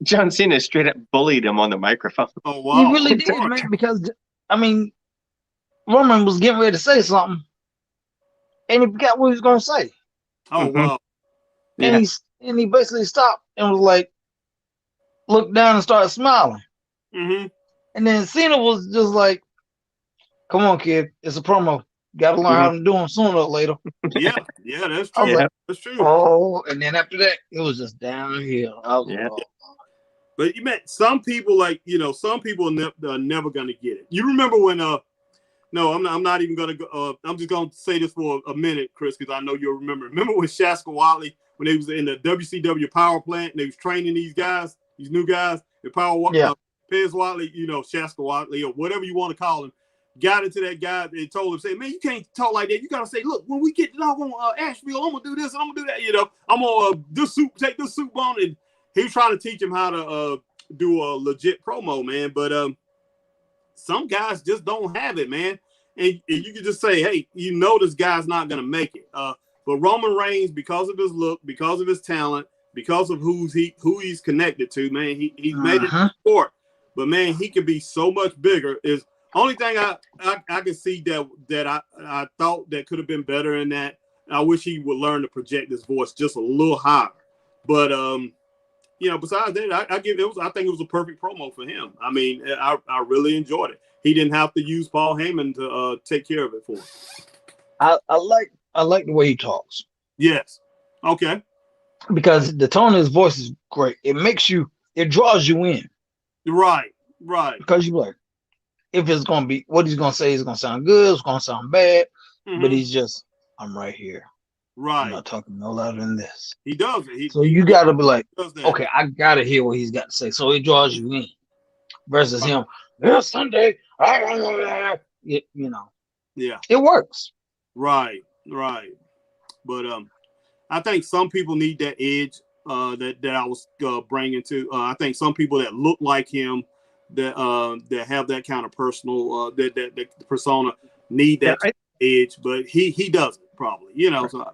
John Cena straight up bullied him on the microphone. Oh wow, he really did, man. Because I mean, Roman was getting ready to say something, and he forgot what he was gonna say. Oh wow. And he basically stopped and was like, looked down and started smiling. And then Cena was just like, "Come on, kid, it's a promo. Got to learn how to do them sooner or later." Yeah, that's true. Like, that's true. Oh, and then after that, it was just downhill. But you met some people, like, you know, some people are never gonna get it. You remember when no, I'm not even gonna go. I'm just gonna say this for a minute, Chris, because I know you'll remember. Remember when Shaska Watley, when they was in the WCW power plant and they was training these guys, these new guys, the Pez Watley, you know, Shaska Watley or whatever you want to call him, got into that guy and told him, say, man, you can't talk like that. You gotta say, look, when we get on Asheville, I'm gonna do this, I'm gonna do that. You know, I'm gonna take this soup on, and he was trying to teach him how to do a legit promo, man. But some guys just don't have it, man. And you can just say, hey, you know this guy's not going to make it. But Roman Reigns, because of his look, because of his talent, because of who he's connected to, man, he's made it in sport. But, man, he could be so much bigger. Is only thing I can see that I thought that could have been better in that. I wish he would learn to project his voice just a little higher. But, you know, besides that, I think it was a perfect promo for him. I mean, I really enjoyed it. He didn't have to use Paul Heyman to take care of it for him. I like the way he talks. Yes. Okay. Because the tone of his voice is great. It draws you in. Right. Because you're like, if it's gonna be what he's gonna say is gonna sound good, it's gonna sound bad, but he's just, I'm right here. Right. I'm not talking no louder than this. He does it. So you gotta be like, okay, I gotta hear what he's got to say. So it draws you in. Versus him, this Sunday, you know. Yeah. It works. Right. But I think some people need that edge that I was bringing to. I think some people that look like him, that have that kind of personal that persona need that edge, but he doesn't probably, you know. So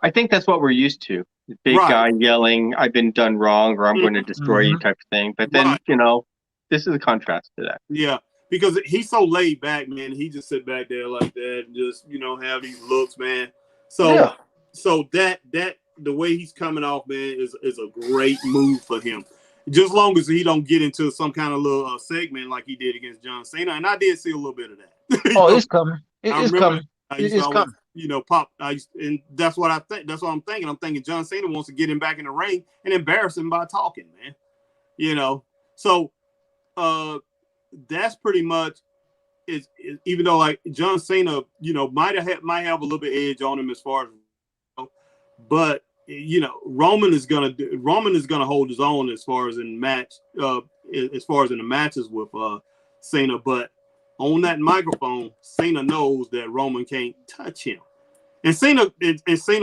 I think that's what we're used to. The big guy yelling, "I've been done wrong," or "I'm going to destroy you," type of thing. But then, you know, this is a contrast to that. Yeah, because he's so laid back, man. He just sit back there like that and just, you know, have these looks, man. So that the way he's coming off, man, is a great move for him. Just long as he don't get into some kind of little segment like he did against John Cena, and I did see a little bit of that. It's coming. It's coming. It's coming. You know, and that's what I think. That's what I'm thinking. I'm thinking John Cena wants to get him back in the ring and embarrass him by talking, man. You know, so that's pretty much is even though like John Cena, you know, might have a little bit edge on him as far as, you know, but you know, Roman is gonna hold his own as far as in the matches with Cena, but on that microphone, Cena knows that Roman can't touch him. And Cena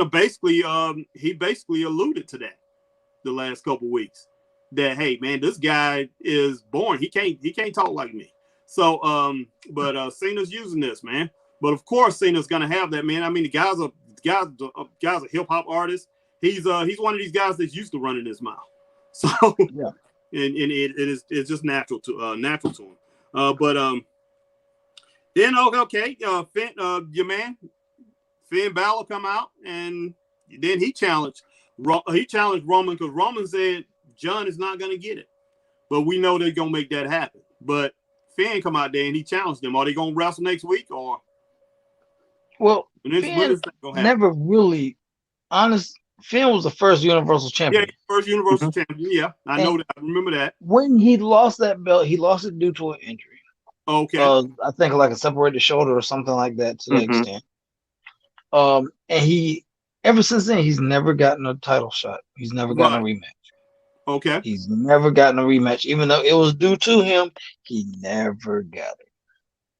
basically he basically alluded to that the last couple weeks. That, hey man, this guy is born. He can't talk like me. So but Cena's using this, man. But of course Cena's gonna have that, man. I mean, the guy's a hip hop artist. He's one of these guys that's used to running his mouth. So and it's just natural to him. But then okay, Finn, your man Finn Balor come out, and then he challenged Roman, because Roman said John is not going to get it, but we know they're going to make that happen. But Finn come out there and he challenged them. Are they going to wrestle next week, or? Well, Finn never really honest. Finn was the first Universal Champion. Yeah, first Universal Champion. Yeah, I know that. I remember that. When he lost that belt, he lost it due to an injury. Okay. I think like a separated shoulder or something like that to that extent. And he, ever since then, he's never gotten a title shot. He's never gotten a rematch. Okay. He's never gotten a rematch, even though it was due to him. He never got it.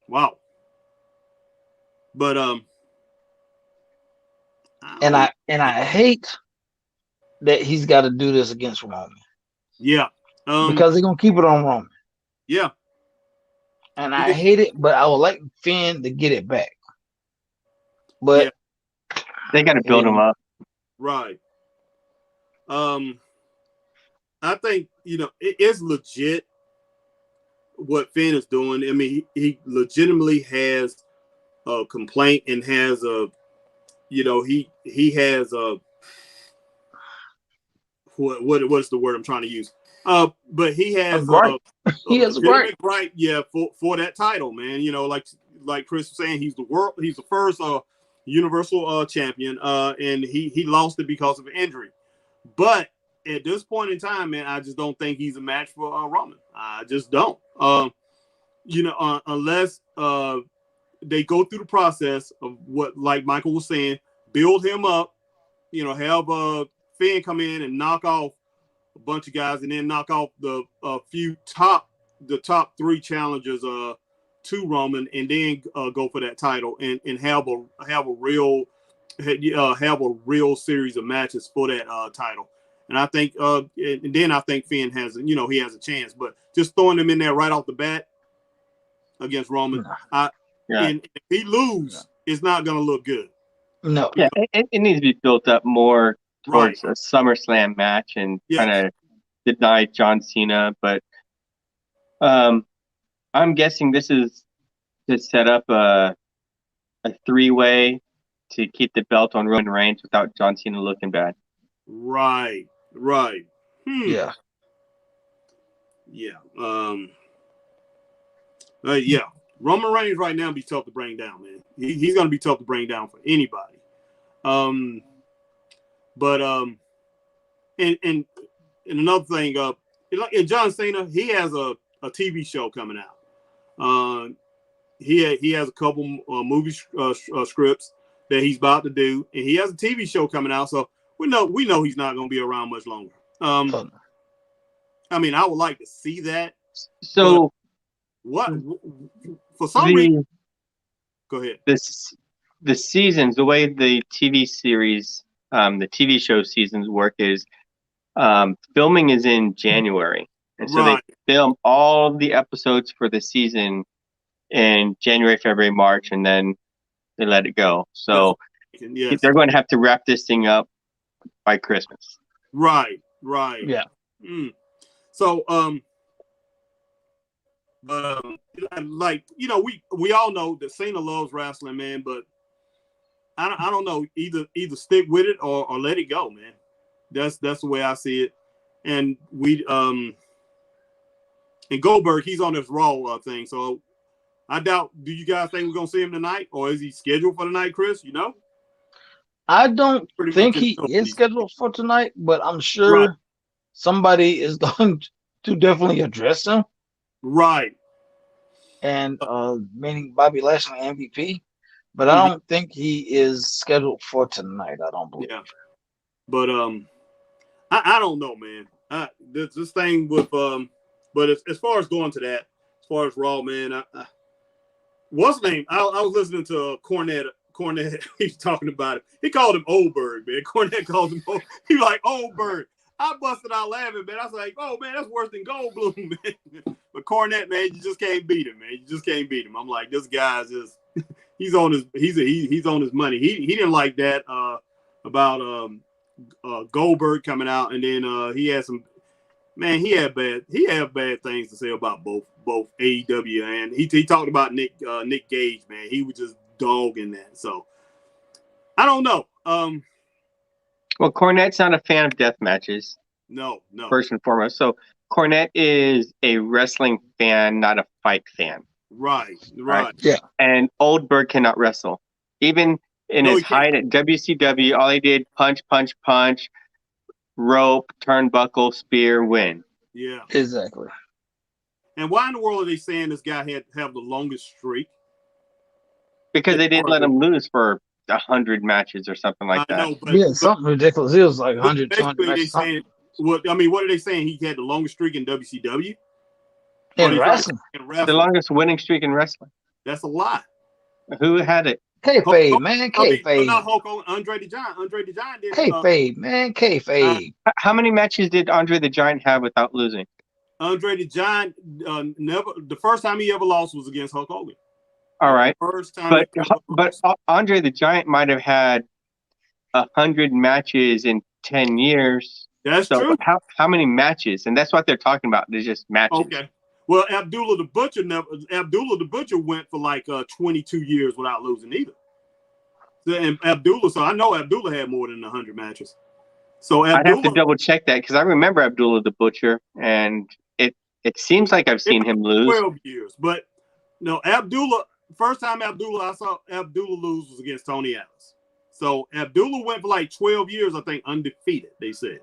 Wow. But and I hate that he's got to do this against Roman. Yeah. Because they're gonna keep it on Roman. Yeah. And I hate it, but I would like Finn to get it back. But they got to build him up. Right. I think, it is legit what Finn is doing. I mean, he legitimately has a complaint and has a, he has a, what's the word I'm trying to use? But he has he has a gripe. Right, yeah, for that title, man. Like Chris was saying, he's the first Universal champion, and he lost it because of an injury. But at this point in time, man, I just don't think he's a match for Roman. I just don't. Unless they go through the process of what, like Michael was saying, build him up. Have Finn come in and knock off a bunch of guys, and then knock off the top three challengers to Roman, and then go for that title and have a real series of matches for that title. And I think and then I think Finn has he has a chance, but just throwing him in there right off the bat against Roman, and if he loses, it's not going to look good. No. Yeah, it needs to be built up more towards a SummerSlam match and kind of deny John Cena. But I'm guessing this is to set up a three-way to keep the belt on Roman Reigns without John Cena looking bad. Right. Yeah. Roman Reigns right now be tough to bring down, man. He's gonna be tough to bring down for anybody. And another thing, and John Cena, he has a TV show coming out. He has a couple movie scripts that he's about to do, and he has a TV show coming out. So we know he's not going to be around much longer. I mean, I would like to see that. So what for some reason? Go ahead. The seasons, the way the TV series, the TV show seasons work is, filming is in January, and so they film all of the episodes for the season in January, February, March, and then they let it go. So they're going to have to wrap this thing up by Christmas. Right. Yeah. So, like, we all know that Cena loves wrestling, man, but I don't know, either stick with it or let it go, man. That's the way I see it. And and Goldberg, he's on this Raw thing, so I doubt. Do you guys think we're gonna see him tonight, or is he scheduled for tonight, Chris? I don't think he is scheduled for tonight, but I'm sure somebody is going to definitely address him. Right. And meaning Bobby Lashley MVP, but I don't think he is scheduled for tonight. I don't believe. Yeah. But I don't know, man. This thing with but as far as going to that, as far as Raw, man, what's the name? I was listening to Cornette. He's talking about it. He called him Old Bird, man. Cornette called him old. He like Old Bird. I busted out laughing, man. I was like, oh man, that's worse than Goldblum, man. But Cornette, man, you just can't beat him, man. You just can't beat him. I'm like, this guy's just he's on his money. He didn't like that about Goldberg coming out, and then he had some. man, he had bad things to say about both AEW, and he talked about Nick Gage, man. He was just dogging that. So I don't know. Well, Cornette's not a fan of death matches. No. First and foremost. So Cornette is a wrestling fan, not a fight fan. Right. Yeah. And Oldberg cannot wrestle. Even in his height at WCW, all he did, punch, rope, turnbuckle, spear, win. Yeah. Exactly. And why in the world are they saying this guy have the longest streak? Because they didn't let him lose for 100 matches or something like that. Know, but something ridiculous. It was like 100, 200 matches. Saying, what are they saying? He had the longest streak in WCW? In wrestling. The longest winning streak in wrestling. That's a lot. Who had it? Kayfabe, man. Kayfabe. Not Hulk Hogan. Andre the Giant. Andre the Giant did. Kayfabe, man. Kayfabe. How many matches did Andre the Giant have without losing? Andre the Giant never. The first time he ever lost was against Hulk Hogan. All right. First time. But Andre the Giant might have had 100 matches in 10 years. That's true. How many matches? And that's what they're talking about. There's just matches. Okay. Well, Abdullah the Butcher went for like 22 years without losing either. And so I know Abdullah had more than 100 matches. So I'd have to double check that because I remember Abdullah the Butcher, and it seems like I've seen him lose. 12 years, but no, first time I saw Abdullah lose was against Tony Atlas. So Abdullah went for like 12 years, I think, undefeated, they said.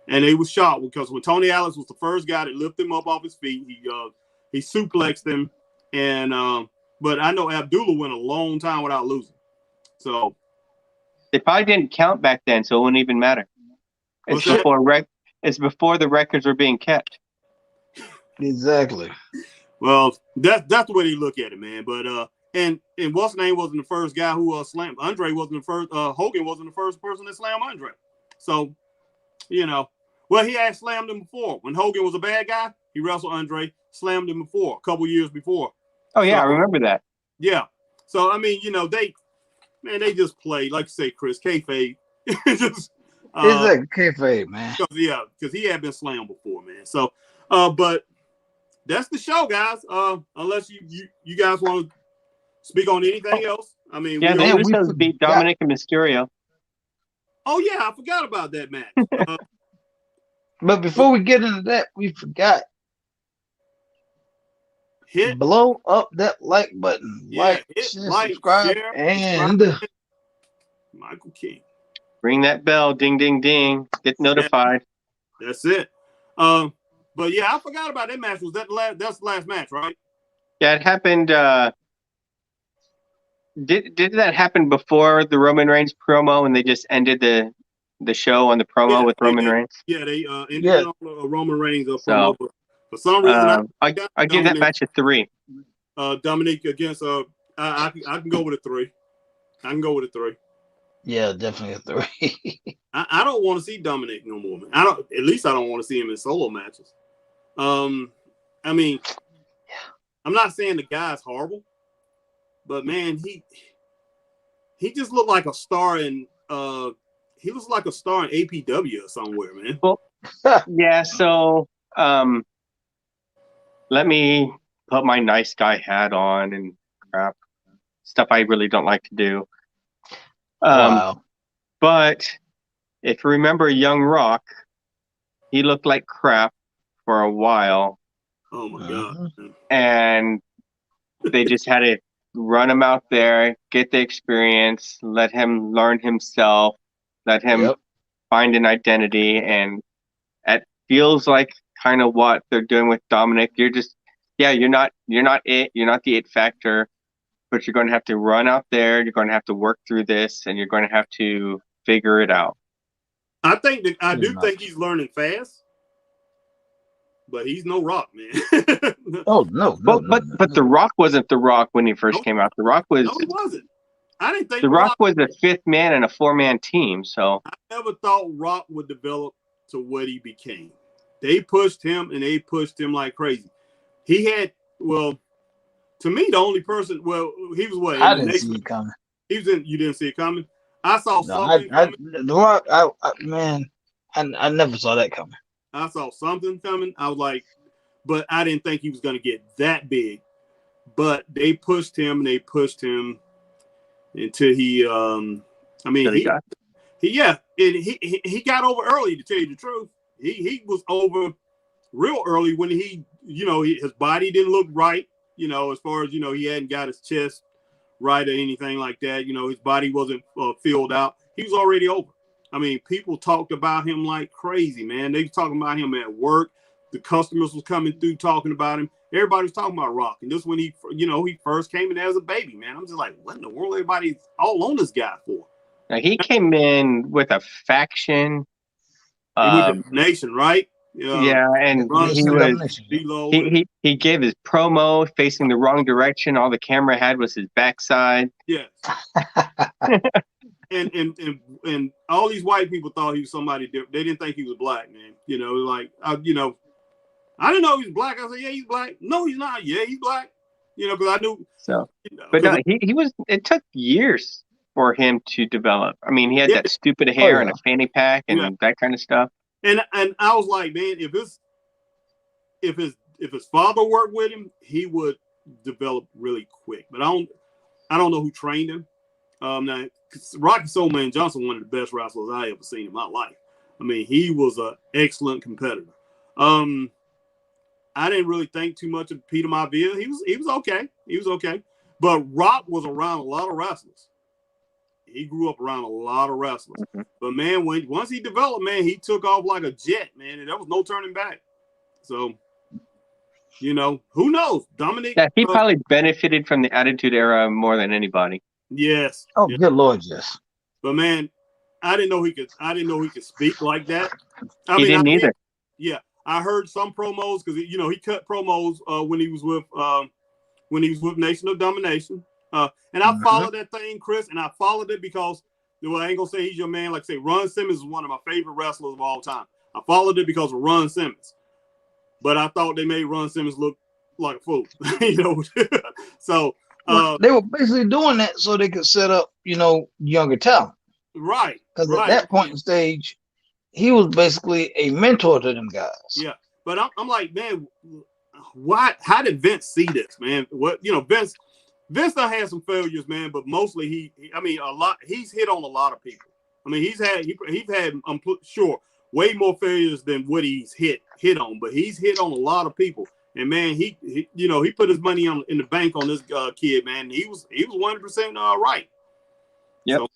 And they was shocked because when Tony Atlas was the first guy that lifted him up off his feet, he suplexed him. And but I know Abdullah went a long time without losing. So they probably didn't count back then, so it wouldn't even matter. It's before the records were being kept. Exactly. Well, that's the way they look at it, man. But and what's name wasn't the first guy who slammed Andre. Wasn't the first. Hogan wasn't the first person to slam Andre. So well, he had slammed him before. When Hogan was a bad guy, he wrestled Andre, slammed him before, a couple years before. Oh, yeah, I remember that. Yeah. So, I mean, they just play, like you say, Chris, kayfabe. Just, it's like kayfabe, man. Because he had been slammed before, man. So, but that's the show, guys. Unless you guys want to speak on anything else. I mean, yeah, the Usos beat Dominic and Mysterio. Oh, yeah, I forgot about that match. But before we get into that, we forgot. Blow up that like button. Yeah, subscribe, share, and Michael King. Ring that bell, ding, ding, ding. Get notified. That's it. But yeah, I forgot about that match. That's the last match, right? Yeah, it happened. Did that happen before the Roman Reigns promo, and they just ended the show on the promo with Roman Reigns? Yeah, they ended on Roman Reigns promo. So, for some reason, I give that match a 3. Dominic against I can go with a 3. I can go with a 3. Yeah, definitely a 3. I don't want to see Dominic no more, man. At least I don't want to see him in solo matches. I mean, I'm not saying the guy's horrible, but man, he just looked like a star in he was like a star in APW or somewhere, man. Well, yeah, so let me put my nice guy hat on and crap. Stuff I really don't like to do. Wow. But if you remember Young Rock, he looked like crap for a while. Oh my God. And they just had to run him out there, get the experience, let him learn himself, let him find an identity. And it feels like kind of what they're doing with Dominic. You're just, you're not the it factor, but you're going to have to run out there. You're going to have to work through this, and you're going to have to figure it out. I think think he's learning fast, but he's no Rock, man. Oh no, but The Rock wasn't The Rock when he first came out. The Rock was. No, he wasn't. I didn't think The Rock was a 5th man in a 4-man team. So I never thought Rock would develop to what he became. They pushed him, and they pushed him like crazy. He had, well, to me, the only person. Well, he was what? I didn't see it coming. He was in. You didn't see it coming. I saw something coming. The Rock, man, I never saw that coming. I saw something coming. I was like, but I didn't think he was going to get that big. But they pushed him until he. I mean, he got over early. To tell you the truth, he was over real early when his body didn't look right. As far as he hadn't got his chest right or anything like that. His body wasn't filled out. He was already over. I mean, people talked about him like crazy, man. They was talking about him at work. The customers was coming through talking about him. Everybody was talking about Rock. And this when he first came in as a baby, man. I'm just like, what in the world everybody's all on this guy for? Now, he came in with a faction. With the nation, right? Yeah, and he gave his promo facing the wrong direction. All the camera had was his backside. Yes. and all these white people thought he was somebody different. They didn't think he was black, man. I didn't know he was black. I said, yeah, he's black. No, he's not. Yeah, he's black. Because I knew. So, but no, he was. It took years for him to develop. I mean, he had that stupid hair and a fanny pack and that kind of stuff. And I was like, man, if his father worked with him, he would develop really quick. But I don't know who trained him. Now, Rocky Soul Man Johnson, one of the best wrestlers I ever seen in my life. I mean, he was an excellent competitor. I didn't really think too much of Peter Maivia. He was okay. He was okay. But Rock was around a lot of wrestlers. He grew up around a lot of wrestlers. Mm-hmm. But man, once he developed, man, he took off like a jet, man, and there was no turning back. So, who knows? Dominic. Yeah, he probably benefited from the Attitude Era more than anybody. Yes. Oh, good Lord, yes. But man, I didn't know he could speak like that. He didn't either. Yeah, I heard some promos because he cut promos when he was with Nation of Domination. And I followed that thing, Chris, and I followed it because I ain't gonna say he's your man. Like I say, Ron Simmons is one of my favorite wrestlers of all time. I followed it because of Ron Simmons, but I thought they made Ron Simmons look like a fool. So they were basically doing that so they could set up, younger talent. Right. Because at that point in stage, he was basically a mentor to them guys. Yeah, but I'm like, man, why? How did Vince see this, man? What Vince done had some failures, man, but mostly a lot. He's hit on a lot of people. I mean, he's had I'm sure way more failures than what he's hit on, but he's hit on a lot of people. And man, he put his money in the bank on this kid, man. He was 100% right. Yeah, so,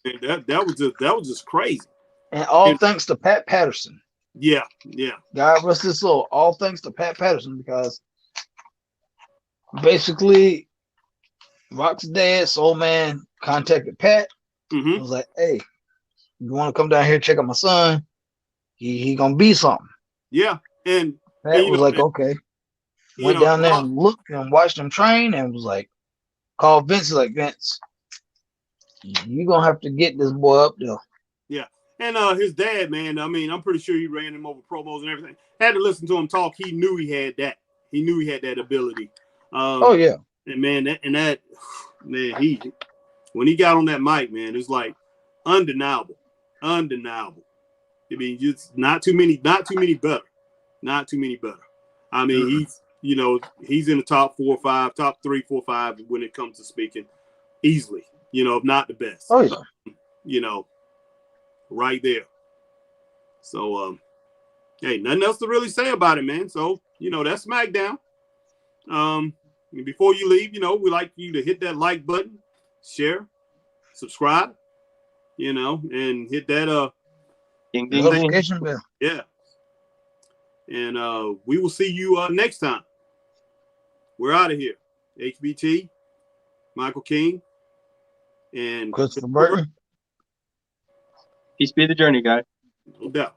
that was just crazy. And all thanks to Pat Patterson. Yeah. God rest his soul. All thanks to Pat Patterson, because basically Rock's dad, Soul Man, contacted Pat. Mm-hmm. I was like, hey, you want to come down here and check out my son? He gonna be something. Yeah. And Pat was like, okay. Went down there and looked and watched him train and was like, called Vince, like, Vince, you gonna have to get this boy up there. Yeah. And his dad, man, I mean, I'm pretty sure he ran him over promos and everything. Had to listen to him talk. He knew he had that. He knew he had that ability. Oh yeah. And man, when he got on that mic, man, it's like undeniable. I mean, just not too many better. I mean, he's in the top 4 or 5, top 3, 4, 5 when it comes to speaking easily, if not the best. Oh yeah. Right there. So, hey, nothing else to really say about it, man. So, that's SmackDown. Before you leave, we like you to hit that like button, share, subscribe, and hit that ding, ding, notification bell. Yeah. And we will see you next time. We're out of here. HBT, Michael King, and Christopher Burton. Peace be the journey, guys. No doubt.